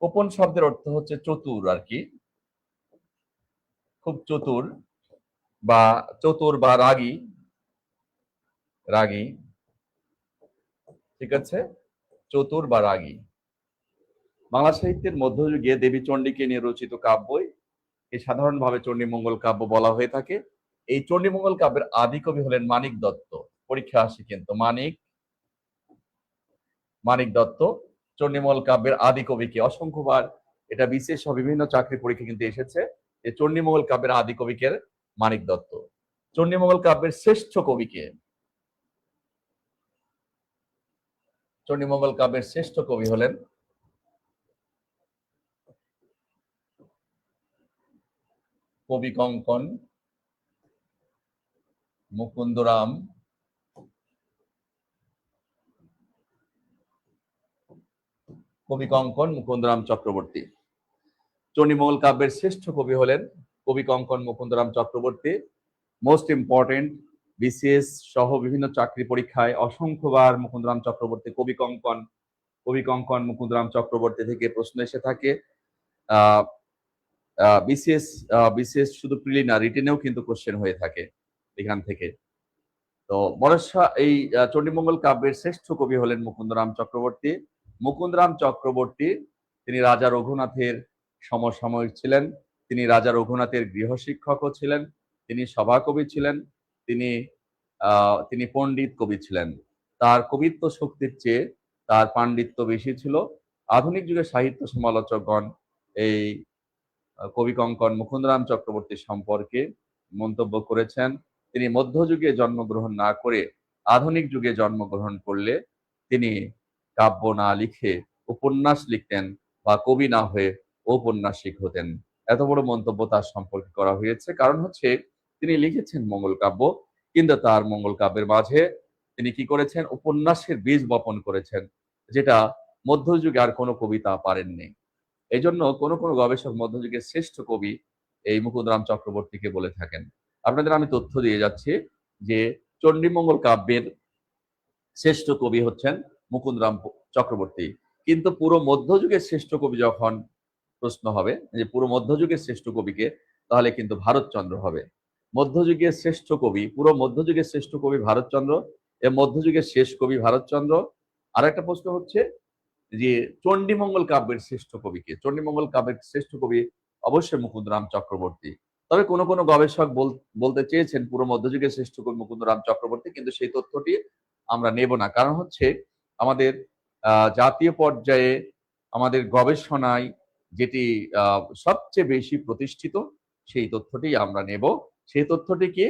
কোপন শব্দের অর্থ হচ্ছে চতুর আর কি, খুব চতুর বা রাগী। রাগী, ঠিক আছে, চতুর বা রাগী। বাংলা সাহিত্যের মধ্যযুগে দেবী চণ্ডীকে নিয়ে রচিত কাব্যই সাধারণভাবে চণ্ডীমঙ্গল কাব্য বলা হয়ে থাকে। এই চণ্ডীমঙ্গল কাব্যের আদি কবি হলেন মানিক দত্ত। পরীক্ষা আসে কিন্তু, মানিক মানিক দত্ত। চণ্ডীমঙ্গল কাব্যের আদি কবি কে? অসংখ্যবার এটা বিশেষ বিভিন্ন চাকরি পরীক্ষা কিন্তু এসেছে যে চণ্ডীমঙ্গল কাব্যের আদি কবি কে? মানিক দত্ত। চণ্ডীমঙ্গল কাব্যের শ্রেষ্ঠ কবি কে? চণ্ডীমঙ্গল কাব্যের শ্রেষ্ঠ কবি হলেন কবি কঙ্কন মুকুন্দরাম চক্রবর্তী। চণ্ডীমঙ্গল কাব্যের শ্রেষ্ঠ কবি হলেন কবি Kankan Mukundaram Chakraborty. Most important, BCS সহ বিভিন্ন চাকরি পরীক্ষায় অসংখ্যবার মুকুন্দরাম চক্রবর্তী কবি কঙ্কন মুকুন্দরাম চক্রবর্তী থেকে প্রশ্ন এসে থাকে। বিসিএস বিসিএস শুধু প্রিলি না, রিটেনেও কিন্তু কোশ্চেন হয়ে থাকে এখান থেকে। তো বরসা এই চণ্ডীমঙ্গল কাব্যের শ্রেষ্ঠ কবি হলেন মুকুন্দরাম চক্রবর্তী। মুকুন্দরাম চক্রবর্তী তিনি রাজা রঘুনাথের সমসাময়িক ছিলেন। তিনি রাজা রঘুনাথের গৃহশিক্ষকও ছিলেন। তিনি সভাকবি ছিলেন। তিনি পণ্ডিত কবি ছিলেন। তার কবিত্ব শক্তির চেয়ে তার পাণ্ডিত্য বেশি ছিল। আধুনিক যুগের সাহিত্য সমালোচকগণ এই কবি কঙ্কন মুকুন্দরাম চক্রবর্তী সম্পর্কে মন্তব্য করেছেন, তিনি মধ্যযুগে জন্মগ্রহণ না করে আধুনিক যুগে জন্মগ্রহণ করলে তিনি কাব্য না লিখে উপন্যাস লিখতেন বা কবি না হয়ে ঔপন্যাসিক হতেন। এত বড় মন্তব্য তার সম্পর্কে করা হয়েছে। কারণ হচ্ছে তিনি লিখেছেন মঙ্গল কাব্য, কিন্তু তার মঙ্গল কাব্যের মাঝে তিনি কি করেছেন? উপন্যাসের বীজ বপন করেছেন, যেটা মধ্যযুগে আর কোনো কবিতা পারেননি। এই জন্য কোনো কোনো গবেষক মধ্যযুগের শ্রেষ্ঠ কবি এই মুকুন্দরাম চক্রবর্তীকে বলে থাকেন। আপনাদের আমি তথ্য দিয়ে যাচ্ছি যে চণ্ডীমঙ্গল কাব্যের শ্রেষ্ঠ কবি হচ্ছেন মুকুন্দরাম চক্রবর্তী। কিন্তু পুরো মধ্যযুগের শ্রেষ্ঠ কবি যখন প্রশ্ন হবে যে পুরো মধ্যযুগের শ্রেষ্ঠ কবিকে, তাহলে কিন্তু ভারতচন্দ্র হবে। মধ্যযুগের শ্রেষ্ঠ কবি, পুরো মধ্যযুগের শ্রেষ্ঠ কবি ভারতচন্দ্র, এ মধ্যযুগের শেষ কবি ভারতচন্দ্র। আর একটা প্রশ্ন হচ্ছে যে চণ্ডীমঙ্গল কাব্যের শ্রেষ্ঠ কবিকে? চণ্ডীমঙ্গল কাব্যের শ্রেষ্ঠ কবি অবশ্যই মুকুন্দরাম চক্রবর্তী। তবে কোনো কোনো গবেষক বলতে চেয়েছেন পুরো মধ্যযুগের শ্রেষ্ঠ কবি মুকুন্দরাম চক্রবর্তী, কিন্তু সেই তথ্যটি আমরা নেব না। কারণ হচ্ছে আমাদের জাতীয় পর্যায়ে আমাদের গবেষণায় যেটি সবচেয়ে বেশি প্রতিষ্ঠিত, সেই তথ্যটি আমরা নেব। সেই তথ্যটি কি?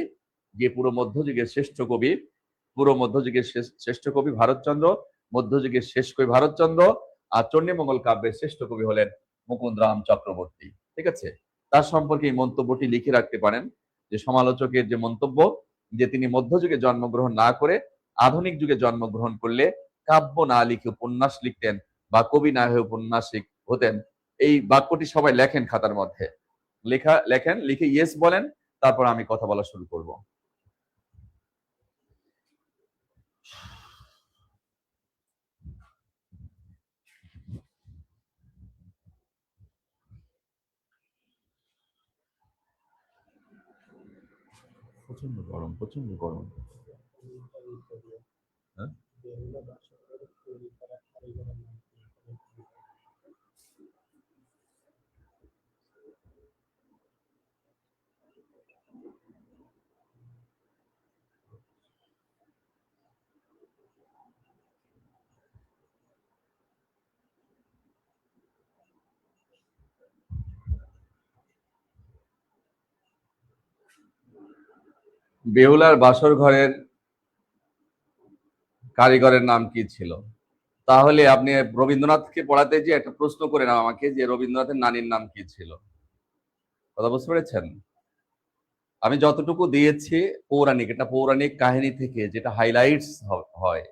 যে পুরো মধ্যযুগের শ্রেষ্ঠ কবি, পুরো মধ্যযুগের শ্রেষ্ঠ কবি ভারতচন্দ্র, মধ্যযুগের শেষ কবি ভারতচন্দ্র, আর চণ্ডীমঙ্গল কাব্যের শ্রেষ্ঠ কবি হলেন মুকুন্দরাম চক্রবর্তী। ঠিক আছে? তার সম্পর্কে এই মন্তব্যটি লিখে রাখতে পারেন যে সমালোচকের যে মন্তব্য যে তিনি মধ্যযুগে জন্মগ্রহণ না করে আধুনিক যুগে জন্মগ্রহণ করলে কাব্য না লিখে উপন্যাস লিখতেন বা কবি না হয়ে উপন্যাসিক হতেন। এই বাক্যটি সবাই লেখেন খাতার মধ্যে, লেখেন, লিখে ইয়েস বলেন, তারপর আমি কথা বলা শুরু করব। প্রচন্ড গরম, প্রচন্ড গরম। হ্যাঁ? বেহুলার বাসর ঘরের কারিগরের নাম কি ছিল? তাহলে আপনি রবীন্দ্রনাথকে পড়াতে যে একটা প্রশ্ন করে নাও আমাকে যে রবীন্দ্রনাথের নানির নাম কি ছিল। কথা বুঝতে পেরেছেন? আমি যতটুকু দিয়েছি পৌরাণিক, এটা পৌরাণিক কাহিনী থেকে যেটা হাইলাইটস হয়,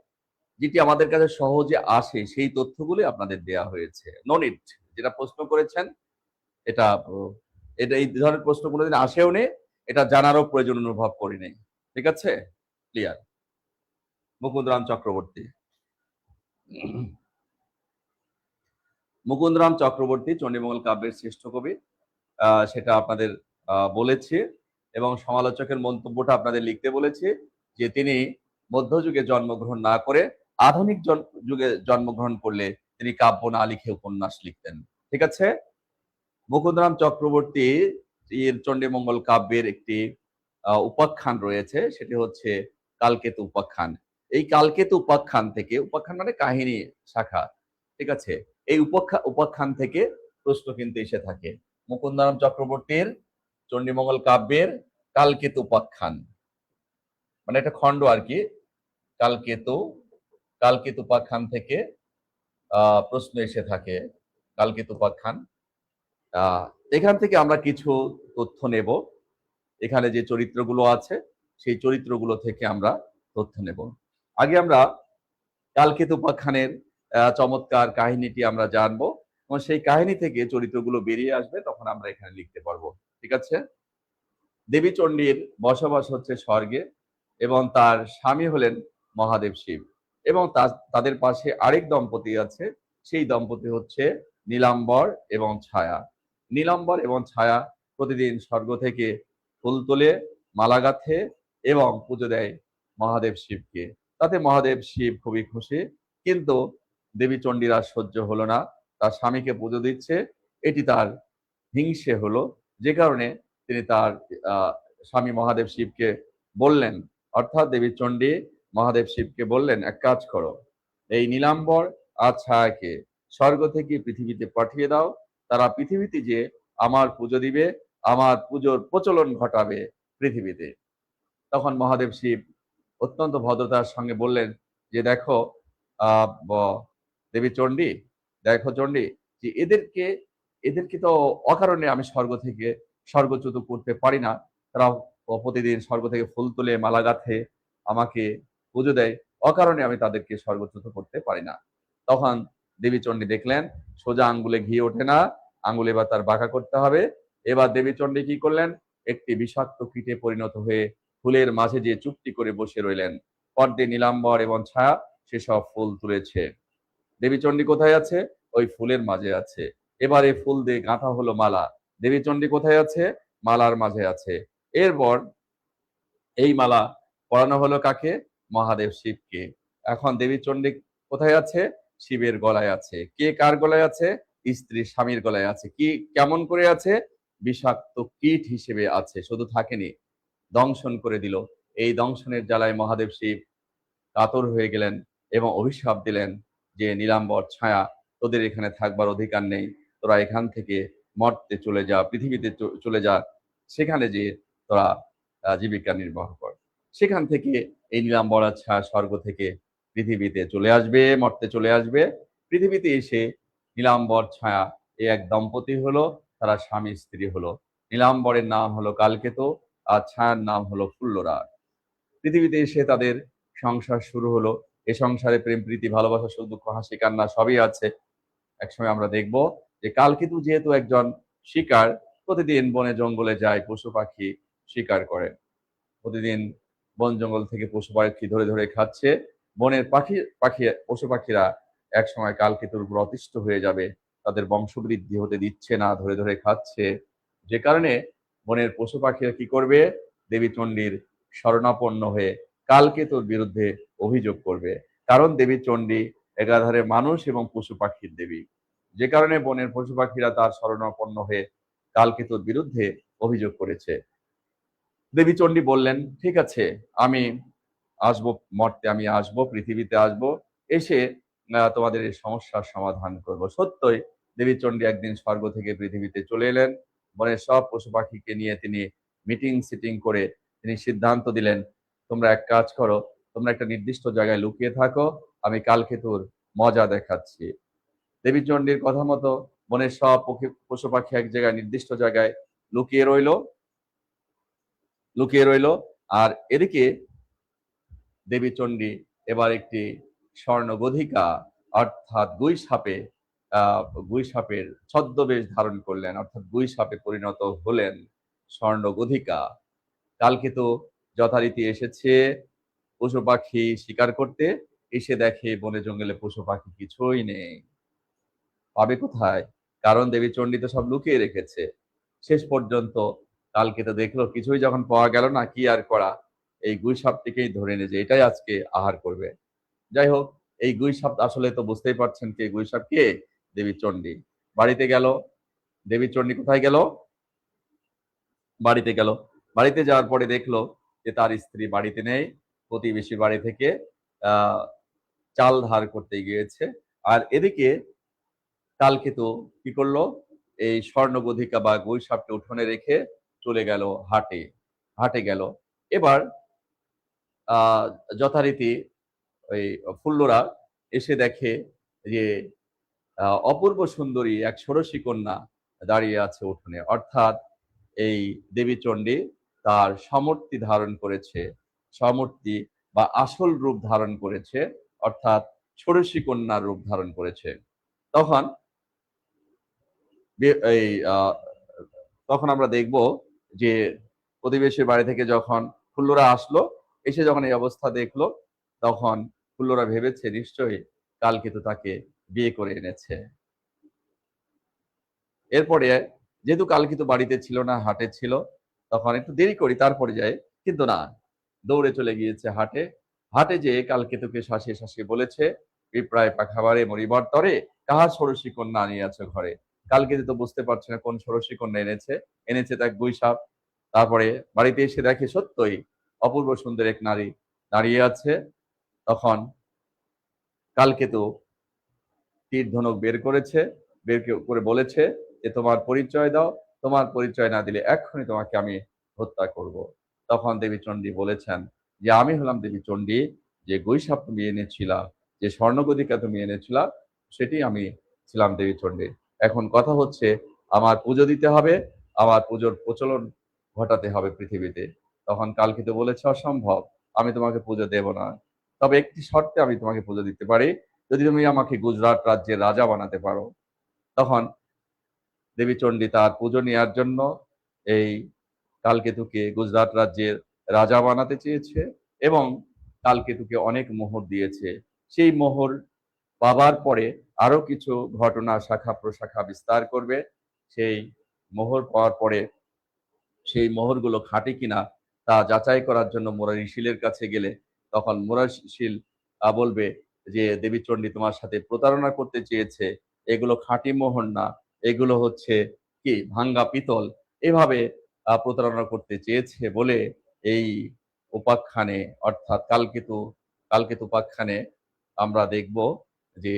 যেটি আমাদের কাছে সহজে আসে, সেই তথ্যগুলি আপনাদের দেয়া হয়েছে। নো নিড, যেটা প্রশ্ন করেছেন এটা এটা এই ধরনের প্রশ্ন কোনোদিন আসেও নেই, এটা জানারও প্রয়োজন অনুভব করি নাই। ঠিক আছে? ক্লিয়ার? মুকুন্দরাম চক্রবর্তী। মুকুন্দরাম চক্রবর্তী চণ্ডীমঙ্গল কাব্যের শ্রেষ্ঠ কবি, সেটা আপনাদের বলেছে, এবং সমালোচকের মন্তব্যটা আপনাদের লিখতে বলেছে যে তিনি মধ্যযুগে জন্মগ্রহণ না করে আধুনিক যুগে জন্মগ্রহণ করলে তিনি কাব্য না লিখে উপন্যাস লিখতেন। ঠিক আছে? মুকুন্দরাম চক্রবর্তী এর চণ্ডীমঙ্গল কাব্যের একটি উপাখ্যান রয়েছে, সেটি হচ্ছে কালকেতু উপাখ্যান। এই কালকেতু উপাখ্যান থেকে, উপাখ্যান মানে কাহিনী শাখা, ঠিক আছে, এই উপাখ্যান থেকে প্রশ্ন কিন্তু এসে থাকে। মুকুন্দারাম চক্রবর্তীর চণ্ডীমঙ্গল কাব্যের কালকেতু উপাখ্যান, মানে একটা খণ্ড আর কি, কালকেতু কালকেতু উপাখ্যান থেকে প্রশ্ন এসে থাকে। কালকেতু উপাখ্যান, এখান থেকে আমরা কিছু তথ্য নেব। এখানে যে চরিত্রগুলো আছে সেই চরিত্রগুলো থেকে আমরা তথ্য নেব। আগে আমরা কালকেতু উপাখ্যানের চমৎকার কাহিনীটি আমরা জানবো এবং সেই কাহিনী থেকে চরিত্রগুলো বেরিয়ে আসবে, তখন আমরা এখানে লিখতে পারবো। ঠিক আছে। দেবী চণ্ডীর বসবাস হচ্ছে স্বর্গে এবং তার স্বামী হলেন মহাদেব শিব, এবং তাদের পাশে আরেক দম্পতি আছে, সেই দম্পতি হচ্ছে নীলাম্বর এবং ছায়া। নীলাম্বর এবং ছায়া প্রতিদিন স্বর্গ থেকে ফুল তোলে, মালা গাঁথে এবং পুজো দেয় মহাদেব শিবকে। তাতে মহাদেব শিব খুবই খুশি, কিন্তু দেবী চণ্ডীর আর সহ্য হলো না, তার স্বামীকে পুজো দিচ্ছে, এটি তার হিংসে হলো, যে কারণে তিনি তার স্বামী মহাদেব শিবকে বললেন, অর্থাৎ দেবী চণ্ডী মহাদেব শিবকে বললেন, এক কাজ করো, এই নীলাম্বর আর ছায়াকে স্বর্গ থেকে পৃথিবীতে পাঠিয়ে দাও, তারা পৃথিবীতে যে আমার পুজো দিবে, আমার পুজোর প্রচলন ঘটাবে পৃথিবীতে। তখন মহাদেব শিব অত্যন্ত ভদ্রতার সঙ্গে বললেন যে, দেখো দেবী চণ্ডী, দেখো চণ্ডী, যে এদেরকে তো অকারণে আমি স্বর্গচ্যুত করতে পারি না। তারা প্রতিদিন স্বর্গ থেকে ফুল তুলে মালা গাঁথে আমাকে পুজো দেয়, অকারণে আমি তাদেরকে স্বর্গচ্যুত করতে পারি না। তখন দেবী চণ্ডী দেখলেন সোজা আঙ্গুলে ঘি ওঠে না, আঙ্গুল এবার তার বাঁকা করতে হবে। এবার দেবী চণ্ডী কি করলেন, একটি বিষাক্ত কীটে পরিণত হয়ে ফুলের মাঝে যে চুপটি করে বসে রইলেন। পরদিন নীলাম্বর এবং ছায়া সেসব ফুল তুলেছে। দেবী চণ্ডী কোথায় আছে? ওই ফুলের মাঝে আছে। এবার এই ফুল দিয়ে গাঁথা হলো মালা। দেবী চণ্ডী কোথায় আছে? মালার মাঝে আছে। এরপর এই মালা পরানো হলো কাকে? মহাদেব শিবকে। এখন দেবী চণ্ডী কোথায় আছে? শিবের গলায় আছে। কে কার গলায় আছে? স্ত্রী স্বামীর গলায় আছে। কি কেমন করে আছে? বিষাক্ত কীট হিসেবে আছে, শুধু থাকেনি, দংশন করে দিল। এই দংশনের জ্বালায় মহাদেব শিব কাতর হয়ে গেলেন এবং অভিশাপ দিলেন যে, নীলাম্বর, ছায়া, তোদের এখানে থাকবার অধিকার নেই, তোরা এখান থেকে মর্তে চলে যা, পৃথিবীতে চলে যা, সেখানে যে তোরা জীবিকা নির্বাহ কর। সেখান থেকে এই নীলাম্বর আর ছায়া স্বর্গ থেকে পৃথিবীতে চলে আসবে, মর্তে চলে আসবে। পৃথিবীতে এসে নীলাম্বর ছায়া এই এক দম্পতি হলো, তারা স্বামী স্ত্রী হলো। নীলাম্বরের নাম হলো কালকেতু আর ছায়ার নাম হলো ফুল্লরা। পৃথিবীতে এসে তাদের সংসার শুরু হলো। এ সংসারে প্রেম, প্রীতি, ভালোবাসা, সুখ দুঃখ, হাসি কান্না সবই আছে। একসময় আমরা দেখব যে কালকেতু যেহেতু একজন শিকার, প্রতিদিন বনে জঙ্গলে যায়, পশু পাখি শিকার করে, প্রতিদিন বন জঙ্গল থেকে পশু পাখি ধরে ধরে খাচ্ছে। বনের পশু পাখিরা এক সময় কালকেতুর উপর অতিষ্ঠ হয়ে যাবে, তাদের বংশবৃদ্ধি হতে দিচ্ছে না, ধরে ধরে খাচ্ছে। যে কারণে বনের পশু পাখিরা কি করবে? দেবী চণ্ডীর শরণাপন্ন হয়ে কালকেতুর বিরুদ্ধে অভিযোগ করবে, কারণ দেবী চণ্ডী একাধারে মানুষ এবং পশু পাখির দেবী। যে কারণে বনের পশু পাখিরা তার শরণাপন্ন হয়ে কালকেতুর বিরুদ্ধে অভিযোগ করেছে। দেবী চণ্ডী বললেন, ঠিক আছে, আমি আসবো মর্তে, আমি আসবো, পৃথিবীতে আসবো, এসে তোমাদের এই সমস্যার সমাধান করব। সত্যই দেবী চণ্ডী একদিন স্বর্গ থেকে পৃথিবীতে চলে এলেন। বনের সব পশু পাখিকে নিয়ে তিনি মিটিং সিটিং করে তিনি সিদ্ধান্ত দিলেন, তোমরা এক কাজ করো, তোমরা একটা নির্দিষ্ট জায়গায় লুকিয়ে থাকো, আমি কালকেতুর মজা দেখাচ্ছি। দেবী চণ্ডীর কথা মতো বনের সব পশু পাখি এক জায়গায়, নির্দিষ্ট জায়গায় লুকিয়ে রইল। আর এদিকে দেবী চণ্ডী এবার একটি স্বর্ণগধিকা, অর্থাৎ গুই সাপের ছদ্মবেশ ধারণ করলেন, অর্থাৎ গুই সাপে পরিণত হলেন, স্বর্ণগধিকা। কালকেতু যথারীতি এসেছে পশু পাখি শিকার করতে, এসে দেখে বনে জঙ্গলে পশু পাখি কিছুই নেই। পাবে কোথায়? কারণ দেবী চণ্ডী তো সব লুকিয়ে রেখেছে। শেষ পর্যন্ত কালকেতু দেখলো কিছুই যখন পাওয়া গেল না, কি আর করা, এই গুই সাপটিকেই ধরে নিয়ে যে এটাই আজকে আহার করবে। যাই হোক, এই গুই সাপ আসলে তো বুঝতেই পারছেন কে গুই সাপ, কে? দেবী চণ্ডী। বাড়িতে গেল। দেবী চণ্ডী কোথায় গেল? বাড়িতে গেল। বাড়িতে যাওয়ার পরে দেখলো যে তার স্ত্রী বাড়িতে নেই। প্রতিবেশী বাড়ি থেকে আহ চাল ধার করতে গিয়েছে। আর এদিকে কালকেতু কি করলো, এই স্বর্ণগধিকা বা গৈসাপকে উঠোনে রেখে চলে গেল হাটে। হাটে গেল। এবার আহ যথারীতি ওই ফুল্লরা এসে দেখে যে অপূর্ব সুন্দরী এক ষোড়শী কন্যা দাঁড়িয়ে আছে উঠোনে, অর্থাৎ এই দেবী চণ্ডী তার সমর্তি ধারণ করেছে, সমর্তি বা আসল রূপ ধারণ করেছে, অর্থাৎ ষোড়শী কন্যার রূপ ধারণ করেছে। তখন এই তখন আমরা দেখব যে প্রতিবেশীর বাড়ি থেকে যখন ফুল্লরা আসলো, এসে যখন এই অবস্থা দেখলো, তখন ফুল্লরা ভেবেছে নিশ্চয়ই কালকেতু তাকে বিয়ে করে এনেছে। এরপরে যেহেতু কালকেতু বাড়িতে ছিল না, হাটে ছিল, তখন একটু দেরি করি তারপরে যাই, কিন্তু না, দৌড়ে চলে গিয়েছে হাটে। হাটে যেয়ে কালকেতুকে শাসিয়ে শাসিয়ে বলেছে, পিঁপড়ায় পাখাবারে মরিবার তরে কাহার ষোড়শী কন্যা আনিয়াছ ঘরে। কালকেতু তো বুঝতে পারছে না কোন ষোড়শী কন্যা এনেছে, এনেছে তার গুইসাপ। তারপরে বাড়িতে এসে দেখে সত্যই অপূর্ব সুন্দর এক নারী দাঁড়িয়ে আছে। তখন কালকেতু তীর ধনুক বের করেছে, বের করে বলেছে যে তোমার পরিচয় দাও, তোমার পরিচয় না দিলে এক্ষুনি তোমাকে আমি হত্যা করব। তখন দেবী চণ্ডী বলেছেন যে আমি হলাম দেবী চণ্ডী, যে গৈসাপ তুমি এনেছিলা, যে স্বর্ণগদিকা তুমি এনেছিলা, সেটি আমি ছিলাম দেবী চণ্ডী। এখন কথা হচ্ছে আমার পুজো দিতে হবে, আমার পুজোর প্রচলন ঘটাতে হবে পৃথিবীতে। তখন কালকেতু বলেছে অসম্ভব, আমি তোমাকে পুজো দেব না, তবে একটি শর্তে আমি তোমাকে পুজো দিতে পারি, যদি তুমি আমাকে গুজরাট রাজ্যের রাজা বানাতে পারো। তখন দেবী চণ্ডী তার পুজো নেওয়ার জন্য এই কালকেতুকে গুজরাট রাজ্যের রাজা বানাতে চেয়েছে এবং কালকেতুকে অনেক মোহর দিয়েছে। সেই মোহর পাবার পরে আরো কিছু ঘটনা শাখা প্রশাখা বিস্তার করবে। সেই মোহর পাওয়ার পরে সেই মোহরগুলো খাঁটি কিনা তা যাচাই করার জন্য মুরারিশিলের কাছে গেলে তখন মুরারিশিল বলবে যে দেবী চণ্ডী তোমার সাথে প্রতারণা করতে চেয়েছে, এগুলো খাঁটি মোহর না, এগুলো হচ্ছে কি ভাঙ্গা পিতল, এভাবে প্রতারণা করতে চেয়েছে বলে এই উপাখ্যানে, অর্থাৎ কালকেতু উপাখ্যানে আমরা দেখব যে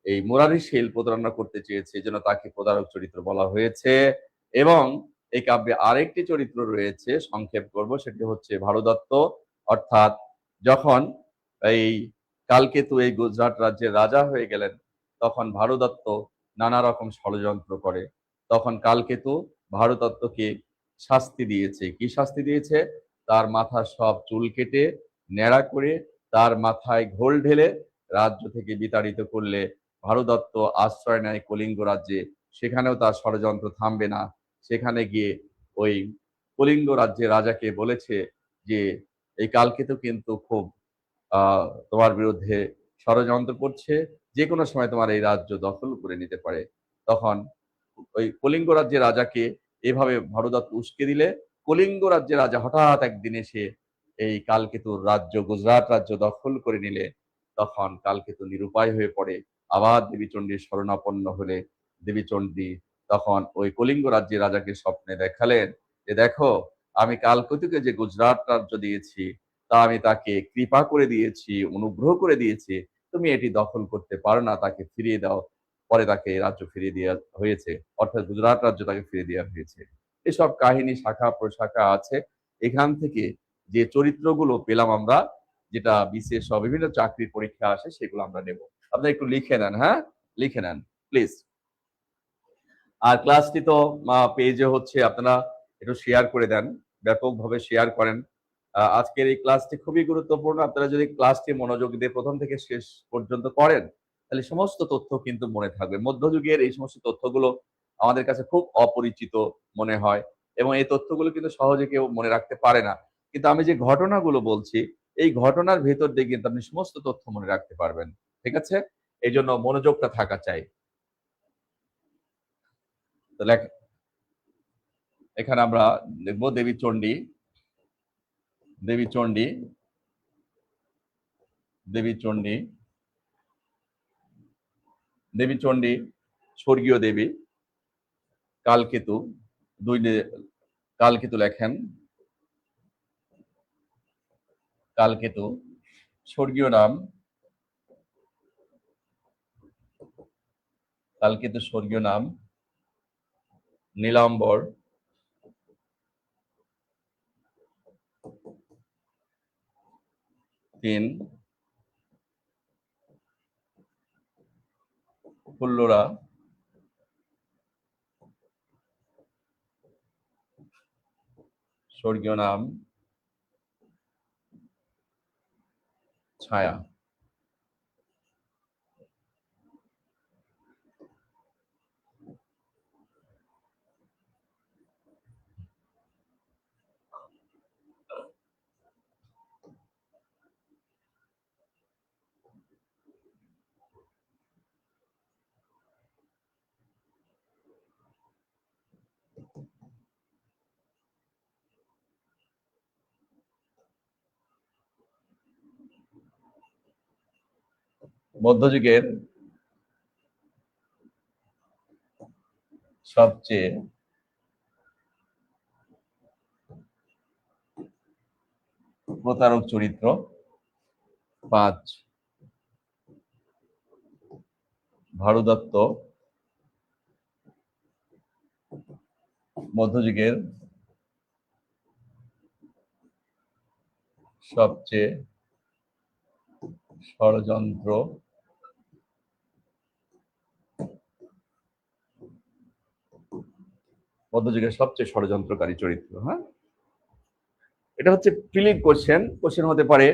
এই মুরারিশিল প্রতারণা করতে চেয়েছে, যেন তাকে প্রতারক চরিত্র বলা হয়েছে। এবং এই কাব্যে আরেকটি চরিত্র রয়েছে, সংক্ষেপ করব, সেটি হচ্ছে ভানুদত্ত। অর্থাৎ যখন এই কালকেতু এই গুজরাট রাজ্যের রাজা হয়ে গেলেন, তখন ভানুদত্ত নানা রকম ষড়যন্ত্র করে। তখন কালকেতু ভানুদত্তকে শাস্তি দিয়েছে। কি শাস্তি দিয়েছে? তার মাথার সব চুল কেটে ন্যাড়া করে তার মাথায় ঘোল ঢেলে রাজ্য থেকে বিতাড়িত করলে ভানুদত্ত আশ্রয় নেয় কলিঙ্গ রাজ্যে। সেখানেও তার ষড়যন্ত্র থামবে না। সেখানে গিয়ে ওই কলিঙ্গ রাজ্যের রাজাকে বলেছে যে এই কালকেতু কিন্তু খুব তোমার বিরুদ্ধে ষড়যন্ত্র করছে, যে কোনো সময় তোমার এই রাজ্য দখল করে নিতে পারে। তখন ওই কলিঙ্গ রাজ্যের রাজাকে এভাবে ভানুদত্ত উস্কে দিলে কলিঙ্গ রাজ্যের রাজা হঠাৎ একদিন এসে এই কালকেতুর রাজ্য গুজরাট রাজ্য দখল করে নিলে তখন কালকেতু নিরুপায় হয়ে পড়ে। আবার দেবী চণ্ডীর শরণাপন্ন হলে দেবী চণ্ডী তখন ওই কলিঙ্গ রাজ্যের রাজাকে স্বপ্নে দেখালেন যে দেখো, আমি কালকেতুকে যে গুজরাট রাজ্য দিয়েছি তা আমি তাকে কৃপা করে দিয়েছি, অনুগ্রহ করে দিয়েছি, তুমি এটি দখল করতে পারো না, তাকে ফিরিয়ে দাও। পরে তাকে রাজ্য ফিরিয়ে দেওয়া হয়েছে, অর্থাৎ গুজরাট রাজ্য তাকে ফিরিয়ে দেওয়া হয়েছে। এসব কাহিনী শাখা প্রশাখা আছে। এখান থেকে যে চরিত্রগুলো পেলাম আমরা, যেটা বিশেষ বিভিন্ন চাকরির পরীক্ষা আসে, সেগুলো আমরা নেব। আপনারা একটু লিখে নেন, হ্যাঁ, লিখে নেন প্লিজ। আর ক্লাসটি তো পেজে হচ্ছে, আপনারা একটু শেয়ার করে দেন, ব্যাপকভাবে শেয়ার করেন। আজকের এই ক্লাসটি খুবই গুরুত্বপূর্ণ। আপনারা যদি ক্লাসটি মনোযোগ দিয়ে প্রথম থেকে শেষ পর্যন্ত করেন, তাহলে সমস্ত তথ্য কিন্তু মনে থাকবে। মধ্যযুগের এই সমস্ত তথ্যগুলো আমাদের কাছে খুব অপরিচিত মনে হয় এবং এই তথ্যগুলো কিন্তু সহজে কেউ মনে রাখতে পারে না। কিন্তু আমি যে ঘটনাগুলো বলছি, এই ঘটনার ভেতর দিয়ে কিন্তু আপনি সমস্ত তথ্য মনে রাখতে পারবেন। ঠিক আছে? এই জন্য মনোযোগটা থাকা চাই। তো এখানে আমরা দেখবো দেবী চণ্ডী, দেবী চণ্ডী, দেবী চণ্ডী, দেবী চণ্ডী স্বর্গীয় দেবী। কালকেতু কালকেতু লেখেন, কালকেতু স্বর্গীয় নাম, কালকেতু স্বর্গীয় নাম নীলাম্বর, তিন ফুল্লরা, স্বর্গীয় নাম ছায়া। মধ্যযুগের সবচেয়ে প্রতারক চরিত্র, পাঁচ ভারু দত্ত, মধ্যযুগের সবচেয়ে ষড়যন্ত্র মধ্যযুগের সবচেয়ে ষড়যন্ত্রকারী চরিত্র। হ্যাঁ, এটা হচ্ছে প্রিলিম কোশ্চেন। কোশ্চেন হতে পারে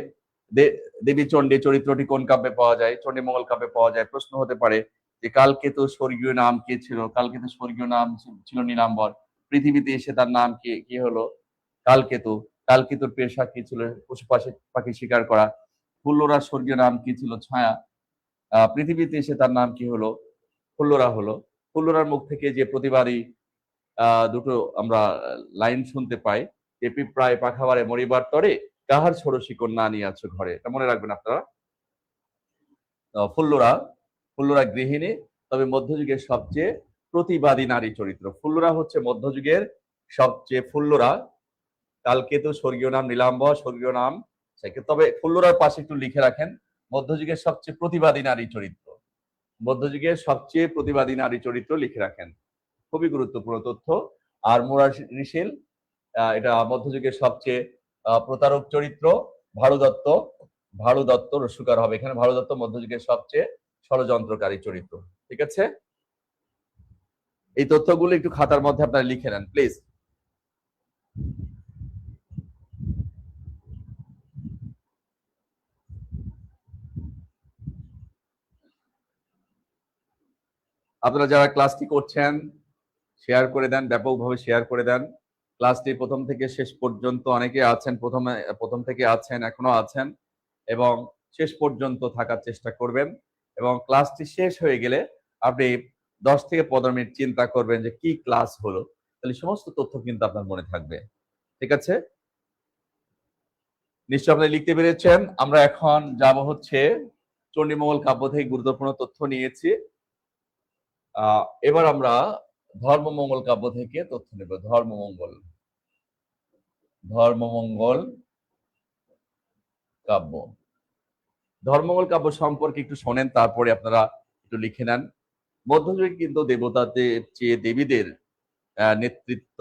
দেবী চণ্ডী চরিত্রটি কোন কাব্যে পাওয়া যায়, চণ্ডী মঙ্গল কাব্যে পাওয়া যায়। প্রশ্ন হতে পারে যে কালকেতু স্বর্গীয় নাম কি ছিল, কালকেতু স্বর্গীয় নাম ছিল নীলাম্বর, পৃথিবীতে এসে তার নাম কি কি হলো, কালকেতু। কালকেতুর পেশা কি ছিল, পশু পাখি শিকার করা। ফুল্লরার স্বর্গীয় নাম কি ছিল, ছায়া। পৃথিবীতে এসে তার নাম কি হলো, ফুল্লরা হলো। ফুল্লরার মুখ থেকে যে প্রতিবারই দুটো আমরা লাইন শুনতে পাই যে পিঁপড়ায় পাখাবারে মরিবার তরে কাহার ষোড়শী কন্যা আনিয়াছ ঘরে, এটা মনে রাখবেন আপনারা। ফুল্লরা ফুল্লরা গৃহিণী, তবে মধ্যযুগের সবচেয়ে প্রতিবাদী নারী চরিত্র। ফুল্লরা হচ্ছে মধ্যযুগের সবচেয়ে, ফুল্লরা কালকেতু স্বর্গীয় নাম নীলাম্বর, স্বর্গীয় নাম। তবে ফুল্লরার পাশে একটু লিখে রাখেন মধ্যযুগের সবচেয়ে প্রতিবাদী নারী চরিত্র, মধ্যযুগের সবচেয়ে প্রতিবাদী নারী চরিত্র লিখে রাখেন, খুবই গুরুত্বপূর্ণ তথ্য। আর মোরা ঋষিল, এটা মধ্যযুগের সবচেয়ে প্রতারক চরিত্র ভারু দত্ত। ভারু দত্ত রস্যকার হবে এখানে, ভারু দত্ত মধ্যযুগের সবচেয়ে ষড়যন্ত্রকারী চরিত্র। ঠিক আছে, এই তথ্যগুলো একটু খাতার মধ্যে আপনারা লিখে নেন প্লিজ। আপনারা যারা ক্লাসটি করছেন শেয়ার করে দেন, ব্যাপকভাবে শেয়ার করে দেন। ক্লাসটি প্রথম থেকে শেষ পর্যন্ত অনেকে আছেন, প্রথম থেকে আছেন, এখনো আছেন, এবং শেষ পর্যন্ত থাকার চেষ্টা করবেন। এবং ক্লাসটি শেষ হয়ে গেলে আপনি 10 থেকে 15 মিনিট চিন্তা করবেন যে কি ক্লাস হলো, তাহলে সমস্ত তথ্য কিন্তু আপনার মনে থাকবে। ঠিক আছে, নিশ্চয় আপনি লিখতে পেরেছেন। আমরা এখন যাব হচ্ছে চণ্ডীমঙ্গল কাব্য থেকে গুরুত্বপূর্ণ তথ্য নিয়েছি। এবার আমরা ধর্মমঙ্গল কাব্য থেকে তথ্য নেব। ধর্মমঙ্গল কাব্য, ধর্মমঙ্গল কাব্য সম্পর্কে একটু শোনেন, তারপরে আপনারা একটু লিখে নেন। মধ্যযুগে কিন্তু দেবতাদের চেয়ে দেবীদের নেতৃত্ব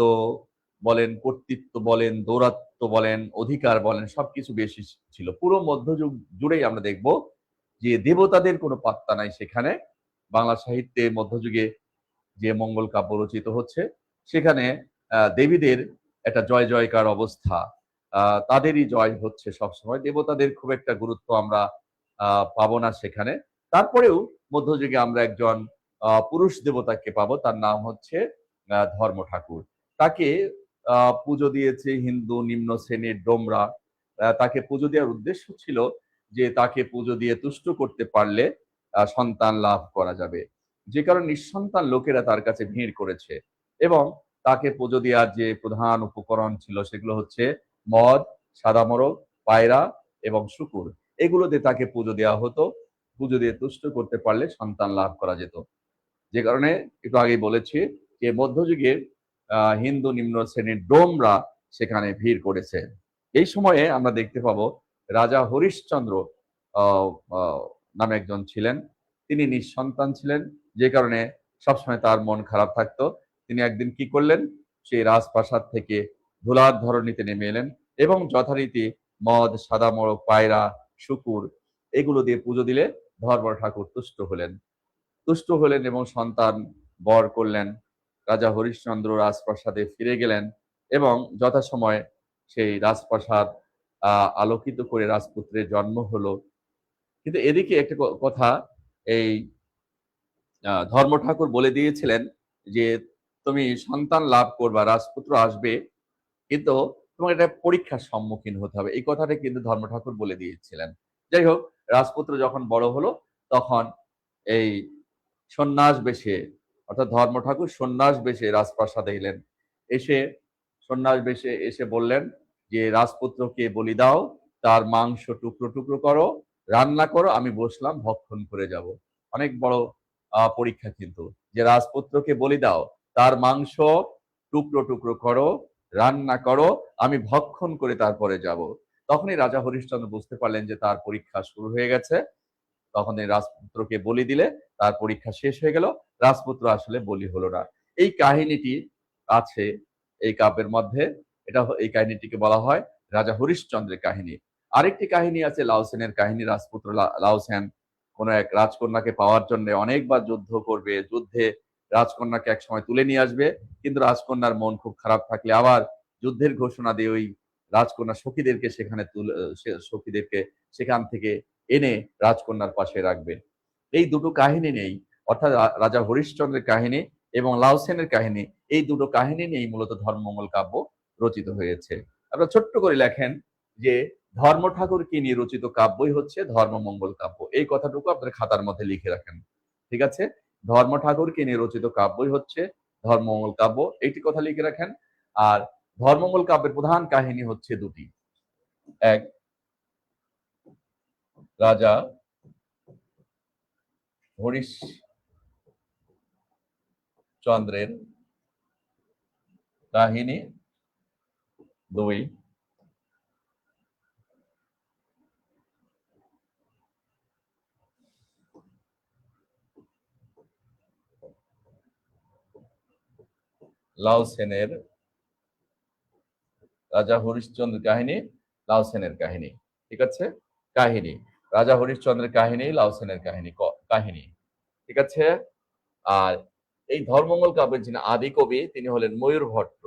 বলেন, কর্তৃত্ব বলেন, দৌরাত্ব বলেন, অধিকার বলেন, সবকিছু বেশি ছিল। পুরো মধ্যযুগ জুড়েই আমরা দেখব যে দেবতাদের কোনো পাত্তা নাই সেখানে। বাংলা সাহিত্যে মধ্যযুগে যে মঙ্গল কাব্য রচিত হচ্ছে সেখানে দেবীদের একটা জয় জয়কার অবস্থা, তাদেরই জয় হচ্ছে সবসময়, দেবতাদের খুব একটা গুরুত্ব আমরা পাবো না সেখানে। তারপরেও মধ্যযুগে আমরা একজন পুরুষ দেবতাকে পাবো, তার নাম হচ্ছে ধর্ম ঠাকুর। তাকে পুজো দিয়েছে হিন্দু নিম্ন শ্রেণীর ডোমরা। তাকে পুজো দেওয়ার উদ্দেশ্য ছিল যে তাকে পুজো দিয়ে তুষ্ট করতে পারলে সন্তান লাভ করা যাবে, যে কারণে নিঃসন্তান লোকেরা তার কাছে ভিড় করেছে। এবং তাকে পুজো দেওয়ার যে প্রধান উপকরণ ছিল সেগুলো হচ্ছে মদ, সাদা মোরগ, পায়রা এবং শুকুর। এগুলো দিয়ে তাকে পুজো দেওয়া হতো, পুজো দিয়ে তুষ্ট করতে পারলে সন্তান লাভ করা যেত। যে কারণে একটু আগেই বলেছি যে মধ্যযুগে হিন্দু নিম্ন শ্রেণীর ডোমরা সেখানে ভিড় করেছে। এই সময়ে আমরা দেখতে পাবো রাজা হরিশ্চন্দ্র নামে একজন ছিলেন। তিনি নিঃসন্তান ছিলেন, যে কারণে সবসময় তার মন খারাপ থাকতো। তিনি একদিন কি করলেন, সেই রাজপ্রাসাদ থেকে ধুলার ধরণীতে নেমে এলেন এবং যথারীতি মদ, সাদা মোড়ক, পায়রা, শুকুর এগুলো দিয়ে পুজো দিলে ধর্ম ঠাকুর তুষ্ট হলেন এবং সন্তান বর করলেন। রাজা হরিশ্চন্দ্র রাজপ্রাসাদে ফিরে গেলেন এবং যথাসময়ে সেই রাজপ্রাসাদ আলোকিত করে রাজপুত্রের জন্ম হলো। কিন্তু এদিকে একটা কথা, এই ধর্ম ঠাকুর বলে দিয়েছিলেন যে তুমি সন্তান লাভ করবা, রাজপুত্র আসবে, কিন্তু তোমাকে একটা পরীক্ষার সম্মুখীন হতে হবে। এই কথাটা কিন্তু ধর্ম ঠাকুর বলে দিয়েছিলেন। যাই হোক, রাজপুত্র যখন বড় হলো তখন এই সন্ন্যাস বেশে, অর্থাৎ ধর্ম ঠাকুর সন্ন্যাস বেশে রাজপ্রাসাদে এলেন। এসে সন্ন্যাস বেশে এসে বললেন যে রাজপুত্রকে বলি দাও, তার মাংস টুকরো টুকরো করো, রান্না করো, আমি বসলাম ভক্ষণ করে যাব। অনেক বড় পরীক্ষা কিন্তু, যে রাজপুত্রকে বলি দাও, তার মাংস টুকরো টুকরো করো, রান্না করো, আমি ভক্ষণ করে তারপরে যাব। তখনই রাজা হরিশ্চন্দ্র বুঝতে পারলেন যে তার পরীক্ষা শুরু হয়ে গেছে। তখন এই রাজপুত্রকে বলি দিলে তার পরীক্ষা শেষ হয়ে গেল, রাজপুত্র আসলে বলি হলো না। এই কাহিনীটি আছে এই কাব্যের মধ্যে। এই কাহিনীটিকে বলা হয় রাজা হরিশ্চন্দ্রের কাহিনী। আরেকটি কাহিনী আছে লাউসেনের কাহিনী। রাজপুত্র লাউসেন কোন এক রাজকন্যাকে পাওয়ার জন্য অনেকবার যুদ্ধ করবে, যুদ্ধে রাজকন্যাকে এক সময় তুলে নিয়ে আসবে, কিন্তু রাজকন্যার মন খুব খারাপ থাকলে আবার যুদ্ধের ঘোষণা দিয়ে ওই রাজকন্যা সখীদেরকে সখীদেরকে সেখান থেকে এনে রাজকন্যার পাশে রাখবে। এই দুটো কাহিনী নেই, অর্থাৎ রাজা হরিশ্চন্দ্রের কাহিনী এবং লাউসেনের কাহিনী, এই দুটো কাহিনী নিয়েই মূলত ধর্মমঙ্গল কাব্য রচিত হয়েছে। আপনারা ছোট্ট করে লেখেন যে ধর্ম ঠাকুরকে নিয়ে রচিত কাব্যই হচ্ছে ধর্মমঙ্গল কাব্য। এই কথাটুকু আপনার খাতার মধ্যে লিখে রাখেন, ঠিক আছে? ধর্ম ঠাকুরকে নিয়ে রচিত কাব্যই হচ্ছে ধর্মমঙ্গল কাব্য, এইটি কথা লিখে রাখেন। আর ধর্মমঙ্গল কাব্যের প্রধান কাহিনী হচ্ছে দুটি। এক, রাজা হরিশ্চন্দ্রের কাহিনী। দুই, লাউসেনের, রাজা হরিশ্চন্দ্রের কাহিনী, লাউসেনের কাহিনী, ঠিক আছে? কাহিনী, রাজা হরিশ্চন্দ্রের কাহিনী, লাউসেনের কাহিনী, কাহিনী, ঠিক আছে? আর এই ধর্মমঙ্গল কাব্যের যিনি আদি কবি তিনি হলেন ময়ূর ভট্ট।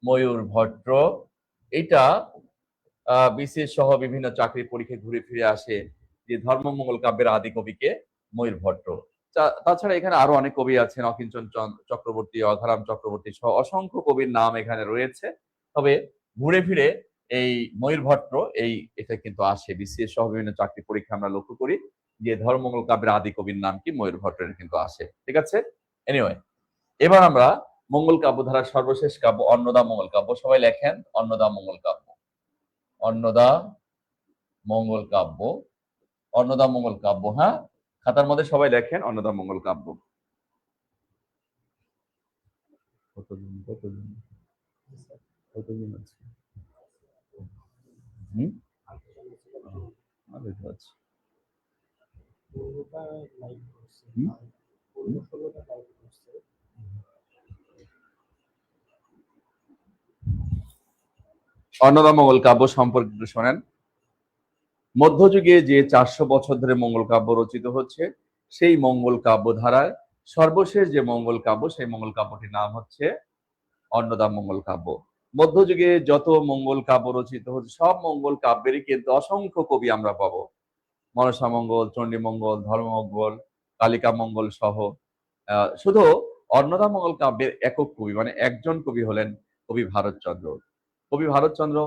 ময়ূর ভট্ট এটা বিসিএস সহ বিভিন্ন চাকরি পরীক্ষায় ঘুরে ফিরে আসে যে ধর্মমঙ্গল কাব্যের আদি কবিকে ময়ূর ভট্ট। তাছাড়া এখানে আরো অনেক কবি আছেন, অকিঞ্চন চক্রবর্তী, অঘারাম চক্রবর্তী সহ অসংখ্য কবির নাম এখানে রয়েছে। তবে ঘুরে ফিরে এই ময়ূর ভট্ট এটা কিন্তু আসে বিসিএস সহ বিভিন্ন চাকরি পরীক্ষা আমরা লক্ষ্য করি যে ধর্মমঙ্গল কাব্যের আদি কবির নাম কি, ময়ূর ভট্ট, কিন্তু আসে, ঠিক আছে? এনিওয়ে, এবার আমরা মঙ্গল কাব্য ধারার সর্বশেষ কাব্য অন্নদা মঙ্গল কাব্য। সবাই লেখেন অন্নদা মঙ্গল কাব্য। অন্নদা মঙ্গল কাব্য, অন্নদা মঙ্গল কাব্য, হ্যাঁ, খাতার মধ্যে সবাই লেখেন অন্নদা মঙ্গল কাব্য। কতদিন কতদিন কতদিন আছে? অন্নদা মঙ্গল কাব্য সম্পর্কে শোনেন। মধ্যযুগে যে 400 বছর ধরে মঙ্গল কাব্য রচিত হচ্ছে, সেই মঙ্গল কাব্য ধারায় সর্বশেষ যে মঙ্গল কাব্য, সেই মঙ্গল কাব্যটির নাম হচ্ছে অন্নদা মঙ্গল কাব্য। মধ্যযুগে যত মঙ্গল কাব্য রচিত হচ্ছে, সব মঙ্গল কাব্যেরই কিন্তু অসংখ্য কবি আমরা পাবো। মনসা মঙ্গল, চণ্ডী মঙ্গল, ধর্মমঙ্গল, কালিকা মঙ্গল সহ শুধু অন্নদা মঙ্গল কাব্যের একক কবি, মানে একজন কবি হলেন কবি ভারতচন্দ্র। কবি ভারতচন্দ্র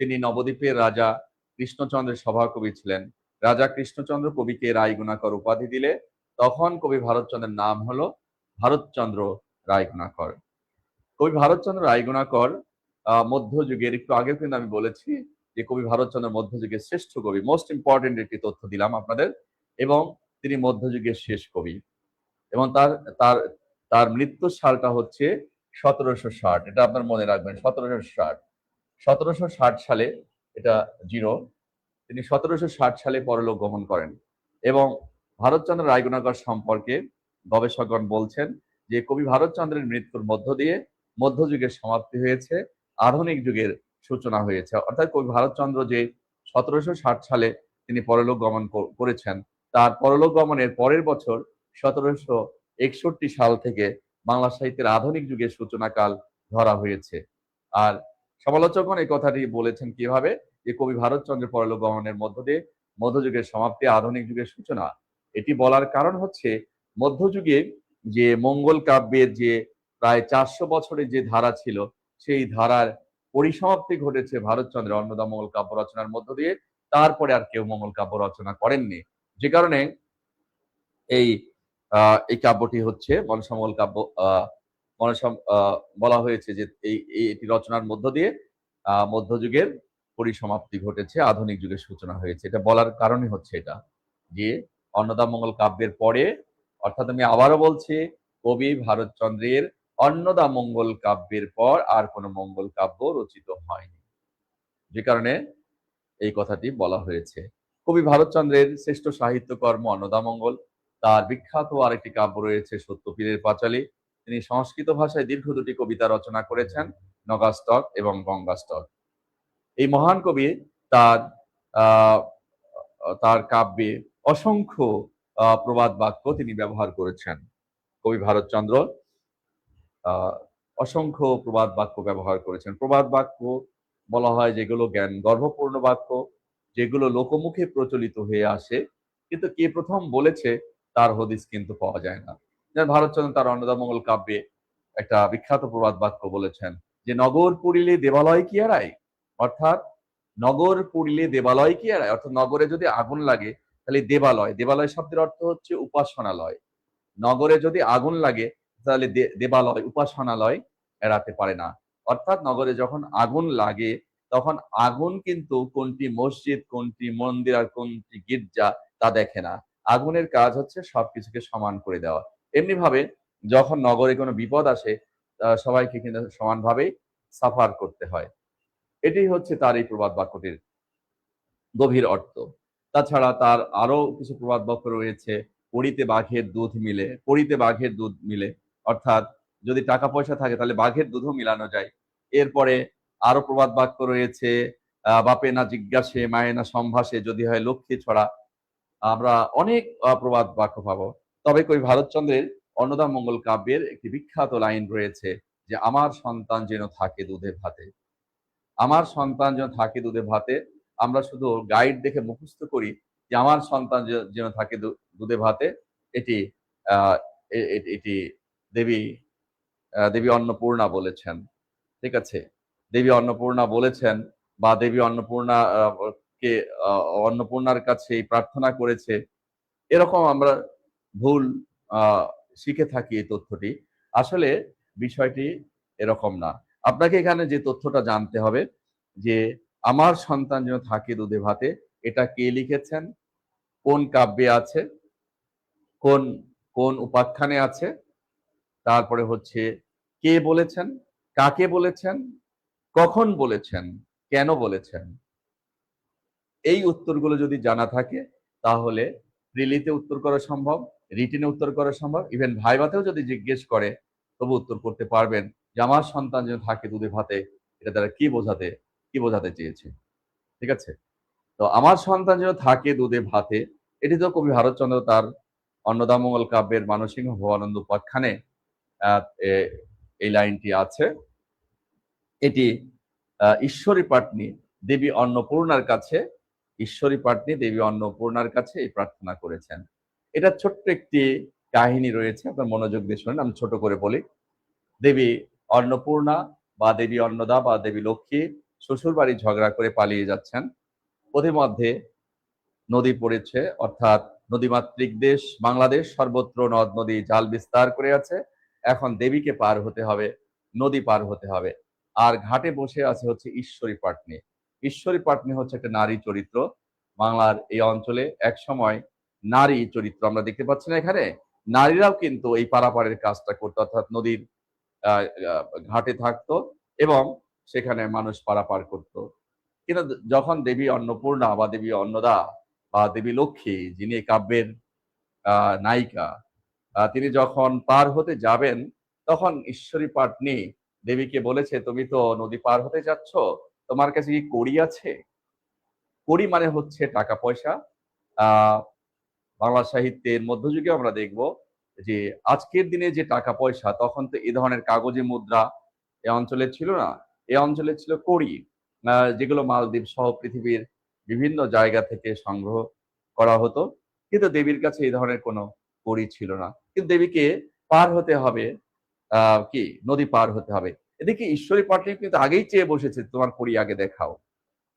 তিনি নবদ্বীপের রাজা কৃষ্ণচন্দ্রের সভাকবি ছিলেন। রাজা কৃষ্ণচন্দ্র কবিকে রায়গুণাকর উপাধি দিলে তখন কবি ভারতচন্দ্রের নাম হলো ভারতচন্দ্র রায়গুণাকর। কবি ভারতচন্দ্র রায়গুণাকর মধ্যযুগের, একটু আগেও কিন্তু আমি বলেছি যে কবি ভারতচন্দ্র মধ্যযুগের শ্রেষ্ঠ কবি, মোস্ট ইম্পর্টেন্ট একটি তথ্য দিলাম আপনাদের, এবং তিনি মধ্যযুগের শেষ কবি। এবং তার তার তার মৃত্যুর সালটা হচ্ছে 1760, এটা আপনার মনে রাখবেন, 1760 সালে, এটা 0, তিনি 1760 সালে পরলোক গমন করেন এবং ভারতচন্দ্র রায়গুণাকর সম্পর্কে গবেষকগণ বলছেন যে কবি ভারতচন্দ্রের মৃত্যুর মধ্য দিয়ে মধ্যযুগের সমাপ্তি হয়েছে, আধুনিক যুগের সূচনা হয়েছে। অর্থাৎ কবি ভারতচন্দ্র যে 1760 সালে তিনি পরলোক গমন করেছেন, তার পরলোক গমনের পরের বছর 1761 সাল থেকে বাংলা সাহিত্যের আধুনিক যুগের সূচনাকাল ধরা হয়েছে। আর সমালোচকগণ এই কথাটি বলেছেন কিভাবে, যে কবি ভারতচন্দ্রের পরলোক গমনের মধ্য দিয়ে মধ্যযুগের সমাপ্তি, আধুনিক যুগের সূচনা। এটি বলার কারণ হচ্ছে মধ্যযুগে যে মঙ্গল কাব্যের যে প্রায় 400 বছরের যে ধারা ছিল, সেই ধারার পরিসমাপ্তি ঘটেছে ভারতচন্দ্রের অন্নদা মঙ্গল কাব্য রচনার মধ্য দিয়ে। তারপরে আর কেউ মঙ্গল কাব্য রচনা করেননি, যে কারণে এই এই কাব্যটি হচ্ছে মনসামঙ্গল কাব্য বলা হয়েছে যে এটি রচনার মধ্য দিয়ে মধ্যযুগের পরিসমাপ্তি ঘটেছে, আধুনিক যুগের সূচনা হয়েছে। এটা বলার কারণই হচ্ছে এটা, যে অন্নদামঙ্গল কাব্যের পরে, অর্থাৎ আমি আবারও বলছি, কবি ভারতচন্দ্রের অন্নদামঙ্গল কাব্যের পর আর কোনো মঙ্গল কাব্য রচিত হয়নি, যে কারণে এই কথাটি বলা হয়েছে। কবি ভারতচন্দ্রের শ্রেষ্ঠ সাহিত্যকর্ম অন্নদামঙ্গল। তার বিখ্যাত আরেকটি কাব্য রয়েছে সত্যপীরের পাঁচালী। তিনি সংস্কৃত ভাষায় দীর্ঘ দুটি কবিতা রচনা করেছেন, নগাষ্টক এবং গঙ্গাষ্টক। এই মহান কবি তার তার কাব্যে অসংখ্য প্রবাদ বাক্য তিনি ব্যবহার করেছেন। কবি ভারতচন্দ্র অসংখ্য প্রবাদ বাক্য ব্যবহার করেছেন। প্রবাদ বাক্য বলা হয় যেগুলো জ্ঞান গর্ভপূর্ণ বাক্য, যেগুলো লোকমুখে প্রচলিত হয়ে আসে, কিন্তু কে প্রথম বলেছে তার হদিস কিন্তু পাওয়া যায় না। যেমন ভারতচন্দ্র তার অন্নদামঙ্গল কাব্যে একটা বিখ্যাত প্রবাদ বাক্য বলেছেন যে নগর পুরিলে দেবালয় কি হারায়, অর্থাৎ নগর পুরিলে দেবালয় কি হারায়, অর্থাৎ নগরে যদি আগুন লাগে তাহলে দেবালয়, দেবালয় শব্দের অর্থ হচ্ছে উপাসনালয়। নগরে যদি আগুন লাগে তাহলে দেবালয়, উপাসনালয় এড়াতে পারে না। অর্থাৎ নগরে যখন আগুন লাগে তখন আগুন কিন্তু কোনটি মসজিদ, কোনটি মন্দির আর কোনটি গির্জা তা দেখে না। আগুনের কাজ হচ্ছে সবকিছুকে সমান করে দেওয়া। এমনি ভাবে যখন নগরে কোনো বিপদ আসে সবাইকে কিন্তু সমানভাবে সাফার করতে হয়। এটি হচ্ছে তার এই প্রবাদ বাক্যটির গভীর অর্থ। তাছাড়া তার আরো কিছু প্রবাদ বাক্য রয়েছে। কড়িতে বাঘের দুধ মিলে, কড়িতে বাঘের দুধ মিলে, অর্থাৎ যদি টাকা পয়সা থাকে তাহলে বাঘের দুধও মিলানো যায়। এরপরে আরো প্রবাদ বাক্য রয়েছে, বাপে না জিজ্ঞাসে মায়ে না সম্ভাসে যদি হয় লক্ষ্মী ছড়া। আমরা অনেক প্রবাদ বাক্য পাবো। তবে কবি ভারতচন্দ্রের অন্নদা মঙ্গল কাব্যের একটি বিখ্যাত লাইন রয়েছে যে আমার সন্তান যেন থাকে দুধে ভাতে। আমার সন্তান যেন থাকে দুধে ভাতে। আমরা শুধু গাইড দেখে মুখস্থ করি যে আমার সন্তান যেন থাকে দুধে ভাতে। এটি এটি দেবী দেবী অন্নপূর্ণা বলেছেন। ঠিক আছে, দেবী অন্নপূর্ণা বলেছেন, বা দেবী অন্নপূর্ণা কে অন্নপূর্ণার কাছে প্রার্থনা করেছে, এরকম আমরা ভুল শিখে থাকি এই তথ্যটি। আসলে বিষয়টি এরকম না। আপনাকে এখানে যে তথ্যটা জানতে হবে যে আমার সন্তান যেন থাকে দুধে ভাতে, এটা কে লিখেছেন, কোন কাব্যে আছে, কোন কোন উপাখ্যানে আছে, তারপরে হচ্ছে কে বলেছেন, কাকে বলেছেন, কখন বলেছেন, কেন বলেছেন। এই উত্তরগুলো যদি জানা থাকে তাহলে প্রিলিতে উত্তর করা সম্ভব, রিটেনে উত্তর করা সম্ভব, ইভেন ভাইভাতেও যদি জিজ্ঞেস করে তবু উত্তর করতে পারবেন যে আমার সন্তান যেন থাকে দুধে ভাতে, এটা দ্বারা কি বোঝাতে চেয়েছে। ঠিক আছে, তো আমার সন্তান যেন থাকে দুধে ভাতে, এটি তো কবি ভারতচন্দ্র তার অন্নদামঙ্গল কাব্যের মানসিংহ ভবানন্দ উপাখ্যানে এই লাইনটি আছে। এটি ঈশ্বরী পাটনি দেবী অন্নপূর্ণার কাছে, ঈশ্বরী পাটনি দেবী অন্নপূর্ণার কাছে এই প্রার্থনা করেছেন। এটা ছোট্ট একটি কাহিনী রয়েছে, আপনার মনোযোগ দিয়ে শুনেন, আমি ছোট করে বলি। দেবী অন্নপূর্ণা বা দেবী অন্নদা বা দেবী লক্ষ্মী শ্বশুর বাড়ি ঝগড়া করে পালিয়ে যাচ্ছেন। পথিমধ্যে নদী পড়েছে, অর্থাৎ নদীমাতৃক দেশ বাংলাদেশ, সর্বত্র নদ নদী জাল বিস্তার করে আছে। এখন দেবীকে পার হতে হবে, নদী পার হতে হবে। আর ঘাটে বসে আছে হচ্ছে ঈশ্বরী পাটনি। ঈশ্বরী পাটনি হচ্ছে একটা নারী চরিত্র। বাংলার এই অঞ্চলে এক সময় নারী চরিত্র আমরা দেখতে পাচ্ছি না এখানে, নারীরাও কিন্তু এই পারাপারের কাজটা করতো, অর্থাৎ নদীর ঘাটে থাকতো এবং সেখানে মানুষ পারাপার করত। কিন্তু যখন দেবী অন্নপূর্ণা বা দেবী অন্নদা বা দেবী লক্ষ্মী, যিনি এই কাব্যের নায়িকা, তিনি যখন পার হতে যাবেন, তখন ঈশ্বরী পাটনি দেবীকে বলেছে, তুমি তো নদী পার হতে যাচ্ছ, তোমার কাছে কি কড়ি আছে? কড়ি মানে হচ্ছে টাকা পয়সা। আহ বাংলা সাহিত্যের মধ্যযুগে আমরা দেখব যে আজকের দিনে যে টাকা পয়সা, তখন তো এই ধরনের কাগজে মুদ্রা এ অঞ্চলে ছিল না। এ অঞ্চলে ছিল কড়ি, যেগুলো মালদ্বীপ সহ পৃথিবীর বিভিন্ন জায়গা থেকে সংগ্রহ করা হতো। কিন্তু দেবীর কাছে এই ধরনের কোনো কড়ি ছিল না। কিন্তু দেবীকে পার হতে হবে, কি নদী পার হতে হবে। এদিকে ঈশ্বরী পাটনি কিন্তু আগেই চেয়ে বসেছে, তোমার কড়ি আগে দেখাও।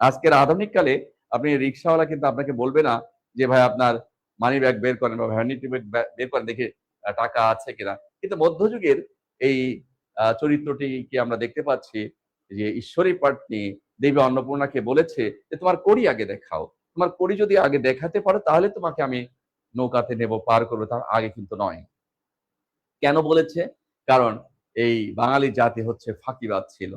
আজকের আধুনিক কালে আপনি রিক্সাওয়ালা কিন্তু আপনাকে বলবে না যে ভাই আপনার মানি ব্যাগ বের করেন বা ভ্যানিটি ব্যাগ বের করেন, দেখে টাকা আছে কিনা। কিন্তু মধ্যযুগের এই চরিত্রটিকে আমরা দেখতে পাচ্ছি যে ঈশ্বরী পাটনি দেবী অন্নপূর্ণাকে বলেছে যে তোমার কড়ি আগে দেখাও, তোমার কড়ি যদি আগে দেখাতে পারো তাহলে তোমাকে আমি নৌকাতে নেব, পার করবো, তার আগে কিন্তু নয়। কেন বলেছে? কারণ এই বাঙালি জাতি হচ্ছে ফাঁকিবাজ ছিল।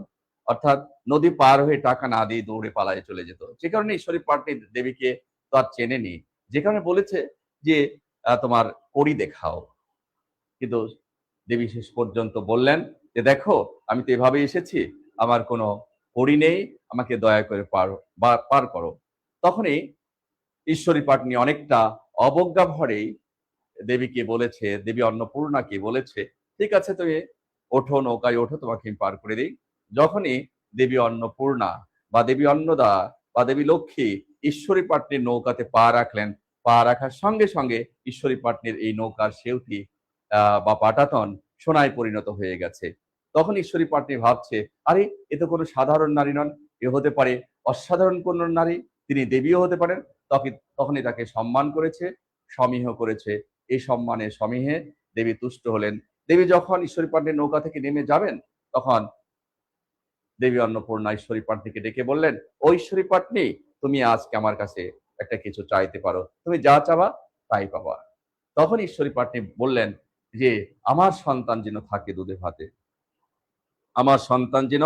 অর্থাৎ নদী পার হয়ে টাকা না দিয়ে দৌড়ে পালায়ে চলে যেত। যে কারণে ঈশ্বরী পাটনি দেবীকে তো আর চেনেনি। যে কারণে বলেছে যে তোমার কড়ি দেখাও। কিন্তু দেবী শেষ পর্যন্ত বললেন যে দেখো, আমি তো এভাবে এসেছি, আমার কোনো কড়ি নেই, আমাকে দয়া করে পার করো। তখনই ঈশ্বরী পাটনি অনেকটা অবজ্ঞা ভরেই দেবীকে বলেছে, দেবী অন্নপূর্ণাকে বলেছে, ঠিক আছে তুমি ওঠো, নৌকায় ওঠো, তোমাকে আমি পার করে দিই। যখনই দেবী অন্নপূর্ণা বা দেবী অন্নদা বা দেবী লক্ষ্মী ঈশ্বরী পাটনির নৌকাতে পা রাখলেন, পা রাখার সঙ্গে সঙ্গে ঈশ্বরী পাটনির এই নৌকার সেউতি বা পাটাতন সোনায় পরিণত হয়ে গেছে। তখন ঈশ্বরী পাটনি ভাবছে, আরে এ তো কোনো সাধারণ নারী নন, এ হতে পারে অসাধারণ কোন নারী, তিনি দেবীও হতে পারেন। তখনই তাকে সম্মান করেছে, সমীহ করেছে। এই সম্মানে সমীহে দেবী তুষ্ট হলেন। দেবী যখন ঈশ্বরী পাটনির নৌকা থেকে নেমে যাবেন, তখন দেবী অন্নপূর্ণা ঈশ্বরী পাটনিকে ডেকে বললেন, ও ঈশ্বরী পাটনি, তুমি আজকে আমার কাছে একটা কিছু চাইতে পারো, তুমি যা চাবা তাই পাবা। তখন ঈশ্বরী পাটনি বললেন যে আমার সন্তান যেন থাকে দুধে ভাতে, আমার সন্তান যেন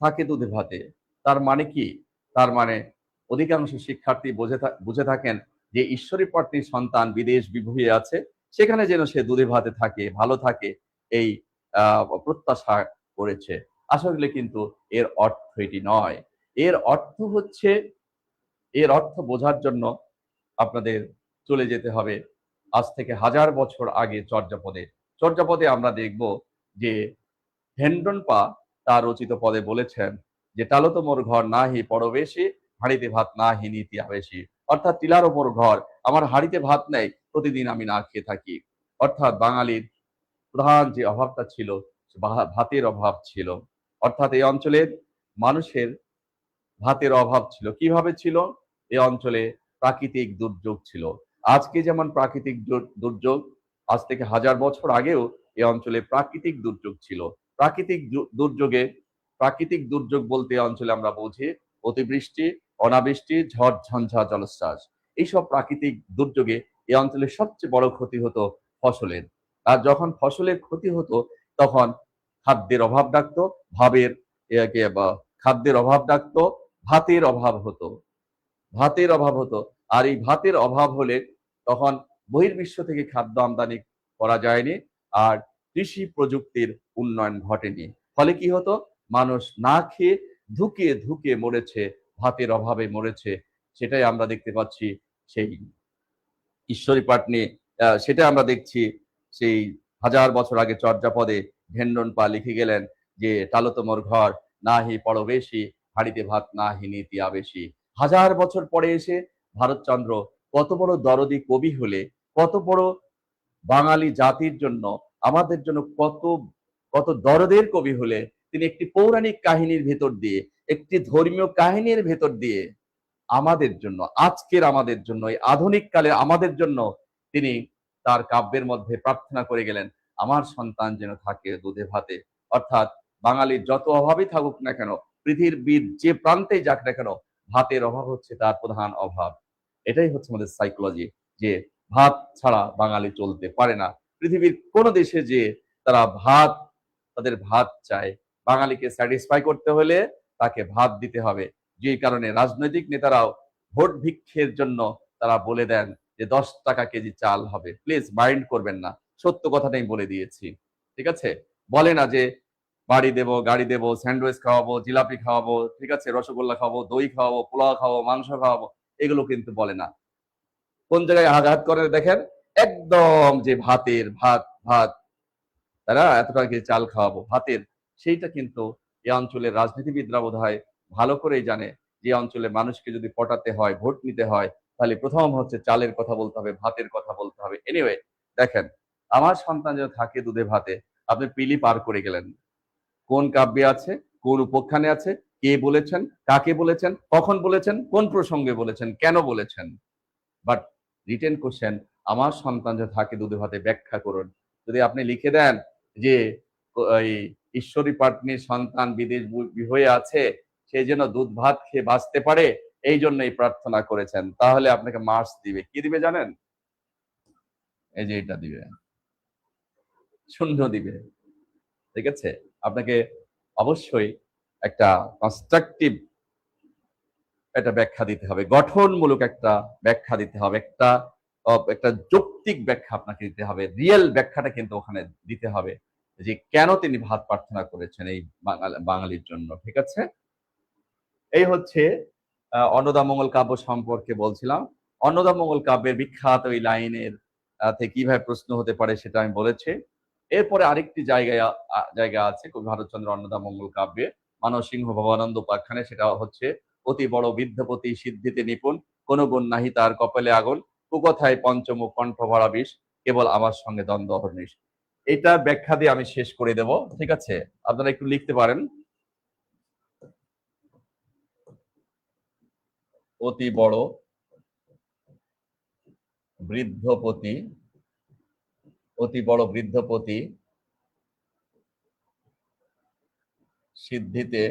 থাকে দুধে ভাতে। তার মানে কি? তার মানে অধিকাংশ শিক্ষার্থী বুঝে থাকেন যে ঈশ্বরী পাটনির সন্তান বিদেশ বিভুঁইয়ে আছে, সেখানে যেন সে দুধে ভাতে থাকে, ভালো থাকে, এই প্রত্যাশা করেছে। আসলে কিন্তু এর অর্থ এটি নয়। এর অর্থ হচ্ছে, এর অর্থ বোঝার জন্য আপনাদের চলে যেতে হবে আজ থেকে হাজার বছর আগে চর্যাপদে। চর্যাপদে আমরা দেখব যে হেনডন পা তার রচিত পদে বলেছেন যে টালত মোর ঘর নাহি পরবেশী, হাঁড়িতে ভাত নাহি নীতি আবেশী। অর্থাৎ টিলার ওপর ঘর, আমার হাঁড়িতে ভাত নেই, প্রতিদিন আমি না খেয়ে থাকি। অর্থাৎ বাঙালির প্রধান যে অভাবটা ছিল, ভাতের অভাব ছিল। অর্থাৎ এই অঞ্চলের মানুষের ভাতের অভাব ছিল। কিভাবে ছিল? এ অঞ্চলে প্রাকৃতিক দুর্যোগ ছিল। আজকে যেমন প্রাকৃতিক দুর্যোগ, আজ থেকে হাজার বছর আগেও এ অঞ্চলে প্রাকৃতিক দুর্যোগ ছিল। প্রাকৃতিক দুর্যোগে, প্রাকৃতিক দুর্যোগ বলতে এ অঞ্চলে আমরা বুঝি অতিবৃষ্টি, অনাবৃষ্টি, ঝড় ঝঞ্ঝা, জলোচ্ছ্বাস। এইসব প্রাকৃতিক দুর্যোগে এ অঞ্চলে সবচেয়ে বড় ক্ষতি হতো ফসলের। আর যখন ফসলের ক্ষতি হতো, তখন খাদ্যের অভাব ডাকতো, ভাবের খাদ্যের অভাব ডাকতো, ভাতের অভাব হতো, ভাতের অভাব হতো। আর এই ভাতের অভাব হলে তখন বহির্বিশ্ব থেকে খাদ্য আমদানি করা যায়নি, আর কৃষি প্রযুক্তির উন্নয়ন ঘটেনি। ফলে কি হতো? মানুষ না খেয়ে ধুকে ধুকে মরেছে, ভাতের অভাবে মরেছে। সেটাই আমরা দেখতে পাচ্ছি সেই ঈশ্বরী পাটনি, সেটা আমরা দেখছি সেই হাজার বছর আগে চর্যাপদে ভেন্ডন পা লিখে গেলেন যে টালো তোমার ঘর নাহি পরবেশী, হাড়িতে ভাত নাহি নীতি আবেশী। হাজার বছর পরে এসে ভারতচন্দ্র কত বড় দরদি কবি হলে, কত বড় বাঙালি জাতির জন্য, আমাদের জন্য কত কত দরদের কবি হলে, তিনি একটি পৌরাণিক কাহিনীর ভেতর দিয়ে, একটি ধর্মীয় কাহিনীর ভেতর দিয়ে আমাদের জন্য, আজকের আমাদের জন্য, এই আধুনিক কালে আমাদের জন্য তিনি তার কাব্যের মধ্যে প্রার্থনা করে গেলেন, আমার সন্তান যেন থাকে দুধে ভাতে। অর্থাৎ বাঙালির যত অভাবই থাকুক না কেন, পৃথিবীর যে প্রান্তেই যাক না কেন, ভাতের অভাব হচ্ছে তার প্রধান অভাব। এটাই হচ্ছে আমাদের সাইকোলজি, যে ভাত ছাড়া বাঙালি চলতে পারে না। পৃথিবীর কোন দেশে যে তারা তাদের ভাত চায়, বাঙালিকে স্যাটিসফাই করতে হলে তাকে ভাত দিতে হবে। যে কারণে রাজনৈতিক নেতারাও ভোট ভিক্ষের জন্য তারা বলে দেন যে 10 টাকা কেজি চাল হবে। প্লিজ মাইন্ড করবেন না, সত্য কথাটাই বলে দিয়েছি। ঠিক আছে, বলে না যে বাড়ি দেবো, গাড়ি দেবো, স্যান্ডউইচ খাওয়াবো, জিলাপি খাওয়াবো, ঠিক আছে, রসগোল্লা খাওয়াবো, দই খাওয়াবো, পোলাও খাওয়াবো, মাংস খাওয়াবো, এগুলো কিন্তু বলে না। কোন জায়গায় আঘাত করে দেখেন, একদম যে ভাতের ভাত ভাত, তারা এত টাকা কেজি চাল খাওয়াবো ভাতের, সেইটা কিন্তু এই অঞ্চলের রাজনীতিবিদরা বোধ হয় ভালো করেই জানে যে অঞ্চলে মানুষকে যদি পটাতে হয়, ভোট নিতে হয়, তাহলে প্রথম হচ্ছে চালের কথা বলতে হবে, ভাতের কথা বলতে হবে। এনিওয়ে, দেখেন, আমার সন্তান যেন থাকে দুধে ভাতে, আপনি পিলি পার করে গেলেন। কোন কাব্যে আছে, কোন উপাখ্যানে আছে, কে বলেছেন, কাকে বলেছেন, কখন বলেছেন, কোন প্রসঙ্গে বলেছেন, কেন বলেছেন। বাট রিটেন কোশ্চেন, আমার সন্তান যে থাকে দুধে ভাতে, ব্যাখ্যা করুন। যদি আপনি লিখে দেন যে এই ঈশ্বরী পাটনির সন্তান বিদেশ হয়ে আছে, সে যেন দুধ ভাত খেয়ে বাঁচতে পারে, এই জন্যই প্রার্থনা করেছেন, তাহলে আপনাকে মার্কস দিবে। কি দিবে জানেন? এই যে এটা দিবে, শূন্য দিবে। ঠিক আছে, আপনাকে অবশ্যই একটা কনস্ট্রাকটিভ একটা ব্যাখ্যা দিতে হবে, গঠনমূলক একটা ব্যাখ্যা দিতে হবে, একটা একটা যৌক্তিক ব্যাখ্যা আপনাকে দিতে হবে। রিয়েল ব্যাখ্যাটা কিন্তু ওখানে দিতে হবে যে কেন তিনি ভাত প্রার্থনা করেছেন এই বাঙালির জন্য। ঠিক আছে, এই হচ্ছে অন্নদামঙ্গল কাব্য সম্পর্কে বলছিলাম। অন্নদামঙ্গল কাব্যের বিখ্যাত এই লাইনের থেকে কিভাবে প্রশ্ন হতে পারে সেটা আমি বলেছি। এরপরে আরেকটি জায়গা আছে কবি ভারতচন্দ্র অন্নদামঙ্গল কাব্যে, মানসিংহ ভবানন্দ উপাখ্যানে, সেটা হচ্ছে অতি বড় বৃদ্ধপতি সিদ্ধিতে নিপুণ, কোন গুণ নাহি তার কপালে আগুন, কুকথায় পঞ্চমুখ কণ্ঠ ভরা বিষ, কেবল আমার সঙ্গে দ্বন্দ্ব অহর্নিশ। এটা ব্যাখ্যা দিয়ে আমি শেষ করে দেব। ঠিক আছে, আপনারা একটু লিখতে পারেন। অতি বড় বৃদ্ধপতি, অতি বড় বৃদ্ধপতি সিদ্ধিতে,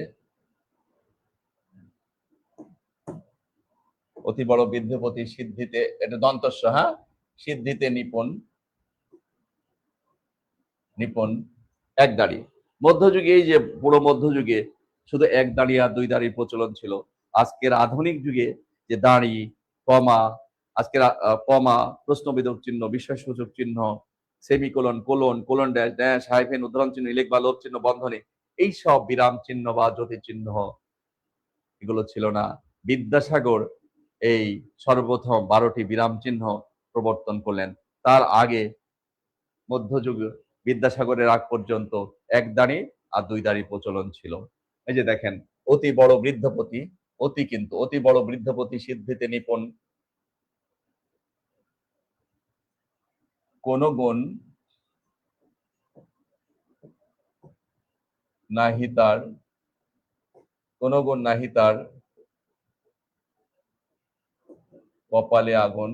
অতি বড় বৃদ্ধপতি সিদ্ধিতে, এটা দন্তস্ব, হ্যাঁ, সিদ্ধিতে নিপুণ, নিপুণ এক দাড়ি। মধ্যযুগে, এই যে পুরো মধ্যযুগে শুধু এক দাড়ি আর দুই দাড়ির প্রচলন ছিল। আজকের আধুনিক যুগে যে দাড়ি, কমা, আজকের কমা, প্রশ্নবোধক চিহ্ন, বিস্ময়সূচক চিহ্ন, semicolon, colon, colon dash, dash, hyphen, উদ্ধরণ চিহ্ন, ইলেক বা লোভ চিহ্ন, বন্ধনী, এইসব বিরাম চিহ্ন বা জ্যোতি চিহ্ন এগুলো ছিল না। বিদ্যাসাগর এই সর্বপ্রথম 12টি বিরাম চিহ্ন প্রবর্তন করলেন। তার আগে মধ্যযুগ, বিদ্যাসাগরের আগ পর্যন্ত এক দাড়ি আর দুই দাড়ি প্রচলন ছিল। এই যে দেখেন, অতি বড় বৃদ্ধপতি, অতি কিন্তু অতি বড় বৃদ্ধপতি সিদ্ধিতে নিপুণ, কোন গুণ নাহি তার, কোন গুণ নাহি তার কপালে আগুন,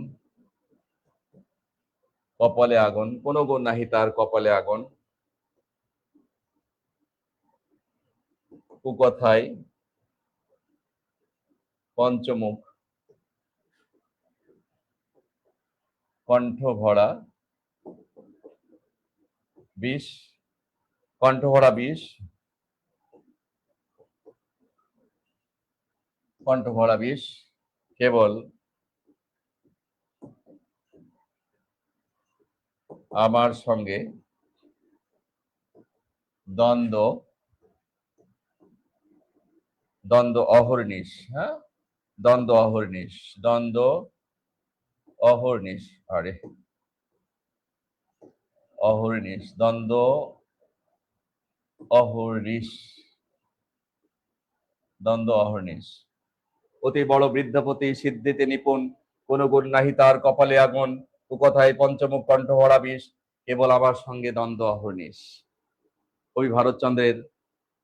কপালে আগুন, কোন গুণ নাহি তার কপালে আগুন, কুকথায় পঞ্চমুখ কণ্ঠ ভরা বিষ, কণ্ঠ ভরা বিষ, কণ্ঠ ভরা বিষ, কেবল আমার সঙ্গে দ্বন্দ্ব, দ্বন্দ্ব অহর্নিশ, হ্যাঁ, দ্বন্দ্ব অহর্নিশ, দ্বন্দ্ব অহর্নিশ, আরে অহর্নিশ, দ্বন্দ্ব অহর্নিশ, দ্বন্দ্ব অহর্নিশ। অতি বড় বৃদ্ধপতি সিদ্ধিতে নিপুণ, কোন গুণ নাহি তার কপালে আগুন, কুকথায় পঞ্চমুখ কণ্ঠ ভরা বিষ, কেবল আমার সঙ্গে দ্বন্দ্ব অহর্নিশ। কবি ভারতচন্দ্রের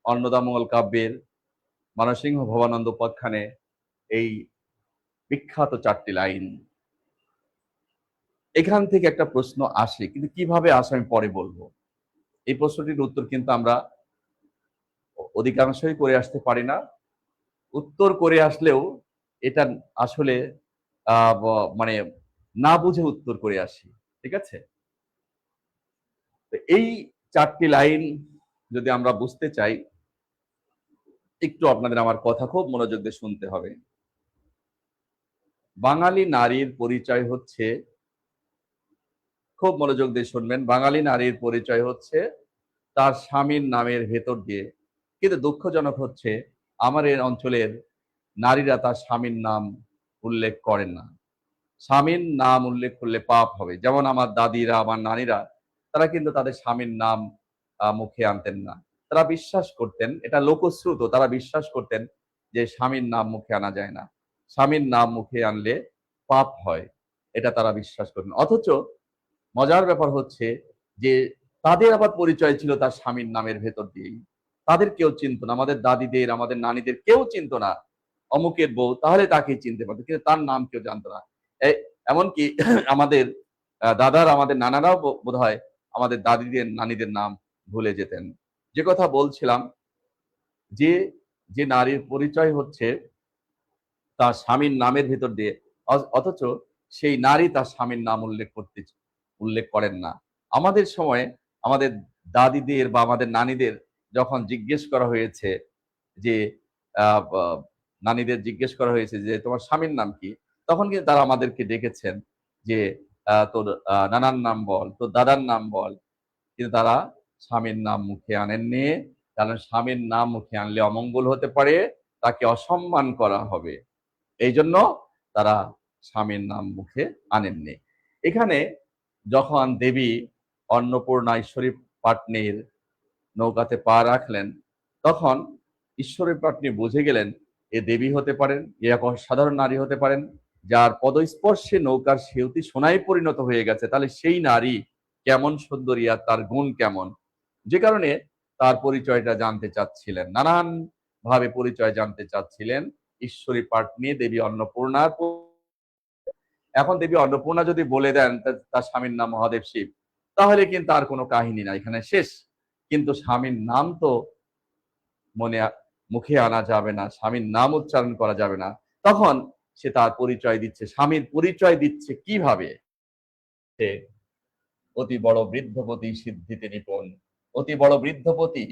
অন্নদামঙ্গল কাব্যের মানসিংহ ভবানন্দ উপাখ্যানে এই বিখ্যাত 4টি লাইন। এখান থেকে একটা প্রশ্ন আসে, কিন্তু কিভাবে আসে আমি পরে বলবো। এই প্রশ্নটির উত্তর কিন্তু আমরা অধিকাংশই করে আসতে পারি না। উত্তর করে আসলেও এটা আসলে মানে না বুঝে উত্তর করে আসি। ঠিক আছে, এই 4টি লাইন যদি আমরা বুঝতে চাই, একটু আপনাদের আমার কথা খুব মনোযোগ দিয়ে শুনতে হবে। বাঙালি নারীর পরিচয় হচ্ছে, খুব মনোযোগ দিয়ে শুনবেন, বাঙালি নারীর পরিচয় হচ্ছে তার স্বামীর নামের ভেতর দিয়ে। কিন্তু দুঃখজনক হচ্ছে আমার এই অঞ্চলের নারীরা তার স্বামীর নাম উল্লেখ করেন না। স্বামীর নাম উল্লেখ করলে পাপ হবে। যেমন আমার দাদিরা, আমার নানীরা, তারা কিন্তু তাদের স্বামীর নাম মুখে আনতেন না। তারা বিশ্বাস করতেন, এটা লোকশ্রুত, তারা বিশ্বাস করতেন যে স্বামীর নাম মুখে আনা যায় না, স্বামীর নাম মুখে আনলে পাপ হয়, এটা তারা বিশ্বাস করতেন। অথচ মজার ব্যাপার হচ্ছে যে তাদের আবার পরিচয় ছিল তার স্বামীর নামের ভেতর দিয়েই। তাদের কেউ চিনত না, আমাদের দাদিদের, আমাদের নানীদের কেউ চিনত না অমুকের বউ, তাহলে তাকে চিনতে পারতো, কিন্তু তার নাম কেউ জানতো না। এমনকি আমাদের দাদার, আমাদের নানারাও বোধ হয় আমাদের দাদিদের, নানীদের নাম ভুলে যেতেন। যে কথা বলছিলাম, যে যে নারীর পরিচয় হচ্ছে তার স্বামীর নামের ভেতর দিয়ে, অথচ সেই নারী তার স্বামীর নাম উল্লেখ করেন না। আমাদের সময়ে আমাদের দাদিদের বা আমাদের নানীদের যখন জিজ্ঞেস করা হয়েছে যে নানীদের জিজ্ঞেস করা হয়েছে যে তোমার স্বামীর নাম কি, তখন কিন্তু তারা আমাদেরকে ডেকেছেন যে তোর নানার নাম বল, তোর দাদার নাম বল, কিন্তু তারা স্বামীর নাম মুখে আনেননি। কারণ স্বামীর নাম মুখে আনলে অমঙ্গল হতে পারে, তাকে অসম্মান করা হবে, এই জন্য তারা স্বামীর নাম মুখে আনেননি। এখানে যখন দেবী অন্নপূর্ণা ঈশ্বরী পাটনির নৌকাতে পা রাখলেন, তখন ঈশ্বরী পাটনি বুঝে গেলেন এ দেবী হতে পারেন, এ এক অসাধারণ নারী হতে পারেন, যার পদস্পর্শে নৌকার সেউতি সোনায় পরিণত হয়ে গেছে। তাহলে সেই নারী কেমন সুন্দরী আর তার গুণ কেমন, যে কারণে তার পরিচয়টা জানতে চাচ্ছিলেন, নানান ভাবে পরিচয় জানতে চাচ্ছিলেন ঈশ্বরী পাটনি দেবী অন্নপূর্ণার। এখন দেবী অন্নপূর্ণা যদি বলে দেন তার স্বামীর নাম মহাদেব শিব, তাহলে কিন্তু আর কোনো কাহিনী না, এখানে শেষ। কিন্তু স্বামীর নাম তো মনে মুখে আনা যাবে না, স্বামীর নাম উচ্চারণ করা যাবে না। তখন সে তার পরিচয় দিচ্ছে, স্বামীর পরিচয় দিচ্ছে কিভাবে? সে অতি বড় বৃদ্ধপতি সিদ্ধিতে নিপুণ। অতি বড় বৃদ্ধপতি,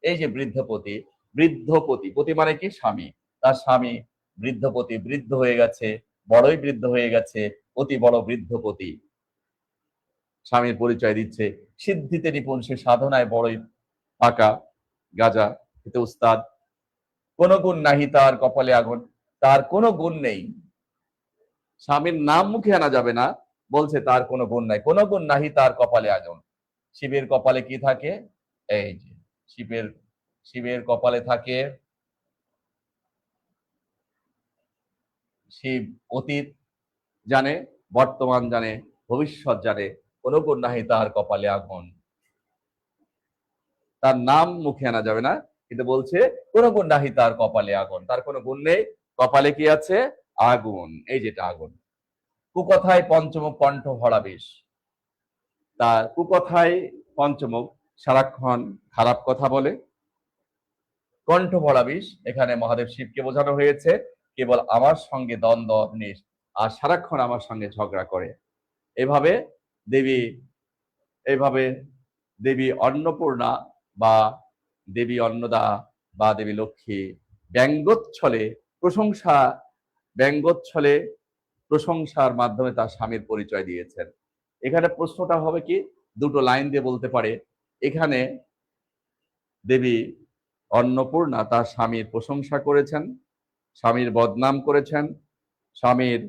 এই যে বৃদ্ধপতি, বৃদ্ধপতি, পতি মানে কি? স্বামী। তার স্বামী বৃদ্ধপতি, বৃদ্ধ হয়ে গেছে, বড়ই বৃদ্ধ হয়ে গেছে, অতি বড় বৃদ্ধপতি স্বামীর পরিচয় দিচ্ছে। সিদ্ধিতে নিপুণ, সে সাধনায় বড়ই পাকা, গাজা এতে উস্তাদ। কোন গুণ নাহি তার কপালে আগুন, তার কোনো গুণ নেই। স্বামীর নাম মুখে আনা যাবে না, বলছে তার কোনো গুণ নাই, কোনো গুণ নাহি তার কপালে আগুন। শিবের কপালে কি থাকে? এই যে শিবের শিবের কপালে থাকে, শিব অতীত জানে, বর্তমান জানে, ভবিষ্যৎ জানে, কোনো গুণ নাহি তার কপালে আগুন। তার নাম মুখে আনা যাবে না, কিন্তু বলছে কোনো গুণ নাহি তার কপালে আগুন, তার কোনো গুণ নেই, কপালে কি আছে? আগুন, এই যেটা আগুন। কুকথায় পঞ্চমুখ কণ্ঠ ভরা বিষ, তার কুকথায় পঞ্চমুখ, সারাক্ষণ খারাপ কথা বলে, কণ্ঠ ভরা বিষ। এখানে মহাদেব শিবকে বোঝানো হয়েছে, কেবল আমার সঙ্গে দ্বন্দ্ব অগ্নিশ, আর সারাক্ষণ আমার সঙ্গে ঝগড়া করে। এভাবে দেবী এইভাবে দেবী অন্নপূর্ণা বা দেবী অন্নদা বা দেবী লক্ষ্মী ব্যঙ্গোচ্ছলে প্রশংসা, ব্যঙ্গোচ্ছলে প্রশংসার মাধ্যমে তার স্বামীর পরিচয় দিয়েছেন। এখানে প্রশ্নটা হবে কি, দুটো লাইন দিয়ে বলতে পারে, এখানে দেবী অন্নপূর্ণা তার স্বামীর প্রশংসা করেছেন, স্বামীর বদনাম করেছেন, স্বামীর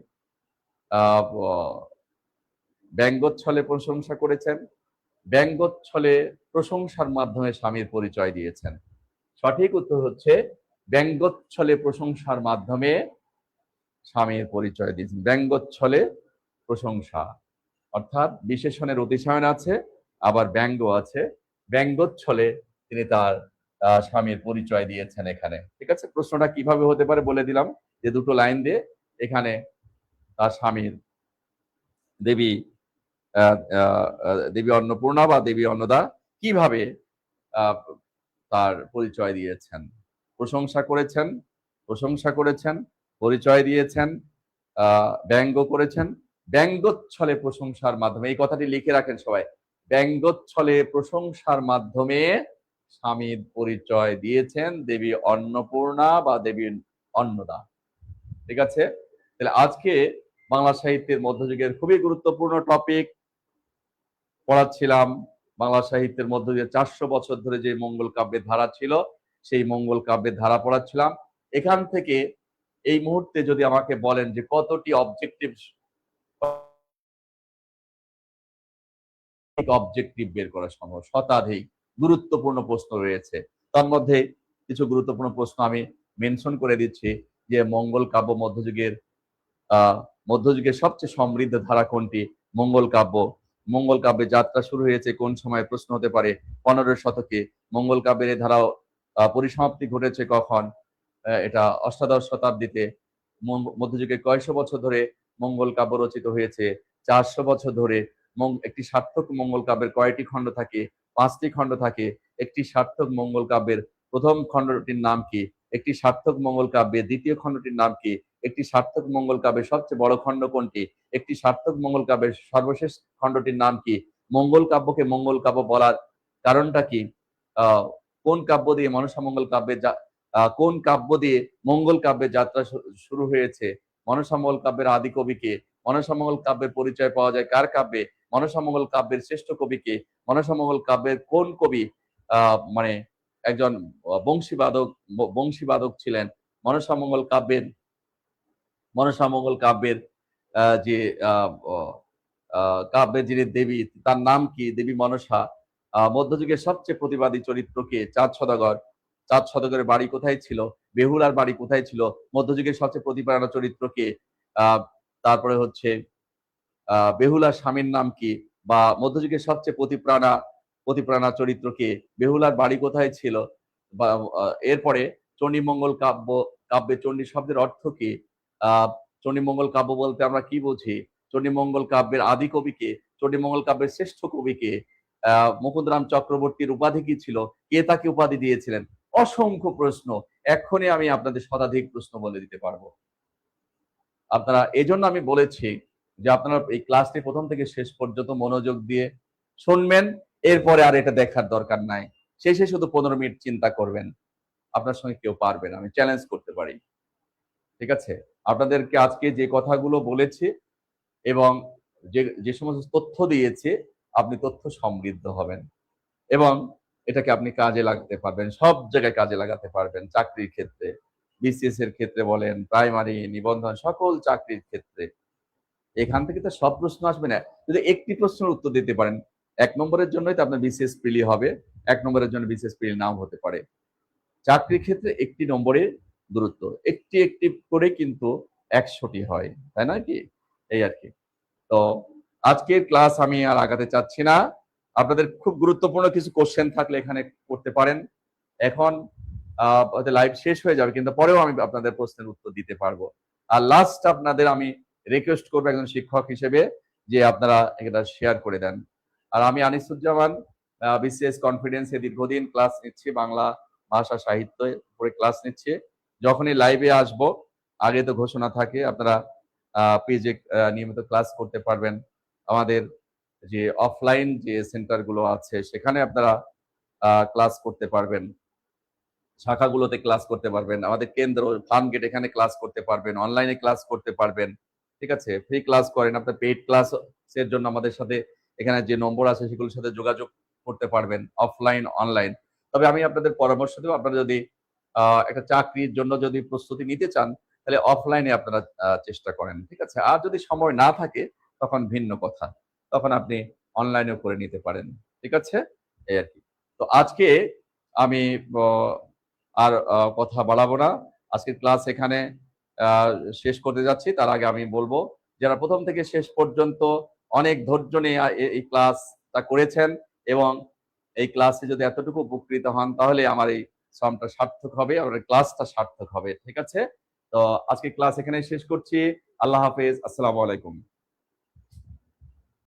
ব্যঙ্গোচ্ছলে প্রশংসা করেছেন, ব্যঙ্গোচ্ছলে প্রশংসার মাধ্যমে স্বামীর পরিচয় দিয়েছেন। সঠিক উত্তর হচ্ছে ব্যঙ্গোচ্ছলে প্রশংসার মাধ্যমে স্বামীর পরিচয় দিয়েছেন। ব্যঙ্গোচ্ছলে প্রশংসা অর্থাৎ বিশেষণের অতিশয়ন আছে, আবার ব্যঙ্গ আছে, ব্যঙ্গোচ্ছলে তিনি তার স্বামীর পরিচয় দিয়েছেন এখানে। ঠিক আছে, প্রশ্নটা কিভাবে হতে পারে বলে দিলাম, যে দুটো লাইন দিয়ে এখানে তার স্বামীর দেবী দেবী অন্নপূর্ণা বা দেবী অন্নদা কিভাবে তার পরিচয় দিয়েছেন, প্রশংসা করেছেন, প্রশংসা করেছেন, পরিচয় দিয়েছেন, ব্যঙ্গ করেছেন। ব্যঙ্গোচ্ছলে প্রশংসার মাধ্যমে, এই কথাটি লিখে রাখেন সবাই, ব্যঙ্গোচ্ছলে প্রশংসার মাধ্যমে স্বামীর পরিচয় দিয়েছেন দেবী অন্নপূর্ণা বা দেবী অন্নদা। ঠিক আছে, তাহলে আজকে বাংলা সাহিত্যের মধ্যযুগের খুবই গুরুত্বপূর্ণ টপিক পড়াচ্ছিলাম। বাংলা সাহিত্যের মধ্য দিয়ে 400 বছর ধরে যে মঙ্গল কাব্যের ধারা ছিল, সেই মঙ্গল কাব্যের ধারা পড়াচ্ছিলাম। এখান থেকে এই মুহূর্তে যদি আমাকে বলেন যে কতটি অবজেক্টিভ বের করা সম্ভব, শতাধিক গুরুত্বপূর্ণ প্রশ্ন রয়েছে। তার মধ্যে কিছু গুরুত্বপূর্ণ প্রশ্ন আমি মেনশন করে দিচ্ছি যে মঙ্গল কাব্য মধ্যযুগের সবচেয়ে সমৃদ্ধ ধারা কোনটি? মঙ্গল কাব্য। মঙ্গল কাব্যের যাত্রা শুরু হয়েছে কোন সময়? প্রশ্ন হতে পারে 15 শতকে। মঙ্গল কাব্যের এই ধারা পরিসমাপ্তি ঘটেছে কখন? এটা অষ্টাদশ শতাব্দীতে। মধ্যযুগে কয়শো বছর ধরে মঙ্গল কাব্য রচিত হয়েছে? 400 বছর ধরে। একটি সার্থক মঙ্গল কাব্যের কয়টি খণ্ড থাকে? 5টি খণ্ড থাকে। একটি সার্থক মঙ্গল কাব্যের প্রথম খণ্ডটির নাম কি? একটি সার্থক মঙ্গল কাব্যের দ্বিতীয় খণ্ডটির নাম কি? একটি সার্থক মঙ্গল কাব্যের সবচেয়ে বড় খণ্ড কোনটি? একটি সার্থক মঙ্গল কাব্যের সর্বশেষ খণ্ডটির নাম কি? মঙ্গল কাব্যকে মঙ্গল কাব্য বলার কারণটা কি? কোন কাব্য দিয়ে মনসামঙ্গল কাব্যের কোন কাব্য দিয়ে মঙ্গল কাব্যের যাত্রা শুরু হয়েছে? মনসামঙ্গল কাব্যের আদি কবিকে? মনসামঙ্গল কাব্যের পরিচয় পাওয়া যায় কার কাব্যে? মনসামঙ্গল কাব্যের শ্রেষ্ঠ কবিকে? মনসামঙ্গল কাব্যের কোন কবি মানে একজন বংশীবাদক ছিলেন? মনসামঙ্গল কাব্যের যে কাব্যের যিনি দেবী, তার নাম কি? দেবী মনসা। মধ্যযুগের সবচেয়ে প্রতিবাদী চরিত্র কে? চাঁদ সদাগর। চাঁদ সদাগরের বাড়ি কোথায় ছিল? বেহুলার বাড়ি কোথায় ছিল? মধ্যযুগের সবচেয়ে প্রতিপালনা চরিত্র কে? তারপরে হচ্ছে বেহুলার স্বামীর নাম কি? বা মধ্যযুগের সবচেয়ে প্রতিপ্রাণা চরিত্র কে? বেহুলার বাড়ি কোথায় ছিল? বা এরপরে চণ্ডীমঙ্গল কাব্যে চণ্ডী শব্দের অর্থ কি? চণ্ডীমঙ্গল কাব্য বলতে আমরা কি বুঝি? চণ্ডীমঙ্গল কাব্যের আদি কবি কে? চণ্ডীমঙ্গল কাব্যের শ্রেষ্ঠ কবি কে? মুকুন্দরাম চক্রবর্তীর উপাধি কি ছিল? কে তাকে উপাধি দিয়েছিলেন? অসংখ্য প্রশ্ন। এক্ষুনি আমি আপনাদের শতাধিক প্রশ্ন বলে দিতে পারবো। আপনারা এজন্য আমি বলেছি যে আপনারা এই ক্লাসটি প্রথম থেকে শেষ পর্যন্ত মনোযোগ দিয়ে শুনবেন, এরপরে আর এটা দেখার দরকার নাই। শেষে শুধু 15 মিনিট চিন্তা করবেন। আপনার সঙ্গে কেউ পারবে না, আমি চ্যালেঞ্জ করতে পারি। ঠিক আছে, আপনাদেরকে আজকে যে কথাগুলো বলেছি এবং যে সমস্ত তথ্য দিয়েছি, আপনি তথ্য সমৃদ্ধ হবেন এবং এটাকে আপনি কাজে লাগাতে পারবেন, সব জায়গায় কাজে লাগাতে পারবেন। চাকরির ক্ষেত্রে, বিসিএস এর ক্ষেত্রে বলেন, প্রাইমারি, নিবন্ধন, সকল চাকরির ক্ষেত্রে। এখান থেকে তো সব প্রশ্ন আসবে না। যদি একটি প্রশ্নের উত্তর দিতে পারেন, 1 নম্বরের জন্যই তো আপনার বিসিএস প্রিলি হবে, 1 নম্বরের জন্য বিসিএস প্রিলি নাও হতে পারে। চাকরির ক্ষেত্রে একটি নম্বরের গুরুত্ব, একটি করে কিন্তু 100টি হয়, তাই না কি? এই আর কি। তো আজকের ক্লাস আমি আর আগাতে চাচ্ছি না। আপনাদের খুব গুরুত্বপূর্ণ কিছু কোশ্চেন থাকলে এখানে করতে পারেন। এখন লাইভ শেষ হয়ে যাবে, কিন্তু পরেও আমি আপনাদের প্রশ্নের উত্তর দিতে পারবো। আর লাস্ট আপনাদের আমি রিকোয়েস্ট করবো একজন শিক্ষক হিসেবে যে আপনারা এটা শেয়ার করে দেন। আর আমি আনিসুজ্জামান, বিসিএস কনফিডেন্সে দীর্ঘদিন ক্লাস নিচ্ছি, বাংলা ভাষা সাহিত্য উপরে ক্লাস নিচ্ছি। যখনই লাইভে আসবো, আগে তো ঘোষণা থাকে, আপনারা পেজে নিয়মিত ক্লাস করতে পারবেন। আমাদের যে অফলাইন যে সেন্টারগুলো আছে সেখানে আপনারা ক্লাস করতে পারবেন, শাখাগুলোতে ক্লাস করতে পারবেন, আমাদের কেন্দ্র ফার্ম গেট এখানে ক্লাস করতে পারবেন, অনলাইনে ক্লাস করতে পারবেন। ঠিক আছে, ফ্রি ক্লাস করেন। আপনার পেইড ক্লাস এর জন্য আমাদের সাথে এখানে যে নম্বর আছে সেগুলোর সাথে যোগাযোগ করতে পারবেন, অফলাইন অনলাইন। তবে আমি আপনাদের পরামর্শ দেব, আপনারা যদি একটা চাকরির জন্য যদি প্রস্তুতি নিতে চান, তাহলে অফলাইনে আপনারা চেষ্টা করেন। ঠিক আছে, আর যদি সময় না থাকে তখন ভিন্ন কথা, তখন আপনি অনলাইনেও করে নিতে পারেন। ঠিক আছে, এই আর কি। তো আজকে আমি আর কথা বাড়াবো না, আজকের ক্লাস এখানে শেষ করতে যাচ্ছি। তার আগে আমি বলবো, যারা প্রথম থেকে শেষ পর্যন্ত অনেক ধৈর্য নিয়ে এই ক্লাসটা করেছেন এবং এই ক্লাসে যদি এতটুকু উপকৃত হন, তাহলে আমার এই শ্রমটা সার্থক হবে, আমার ক্লাসটা সার্থক হবে। ঠিক আছে, তো আজকে ক্লাস এখানে শেষ করছি। আল্লাহ হাফেজ, আসসালামু আলাইকুম।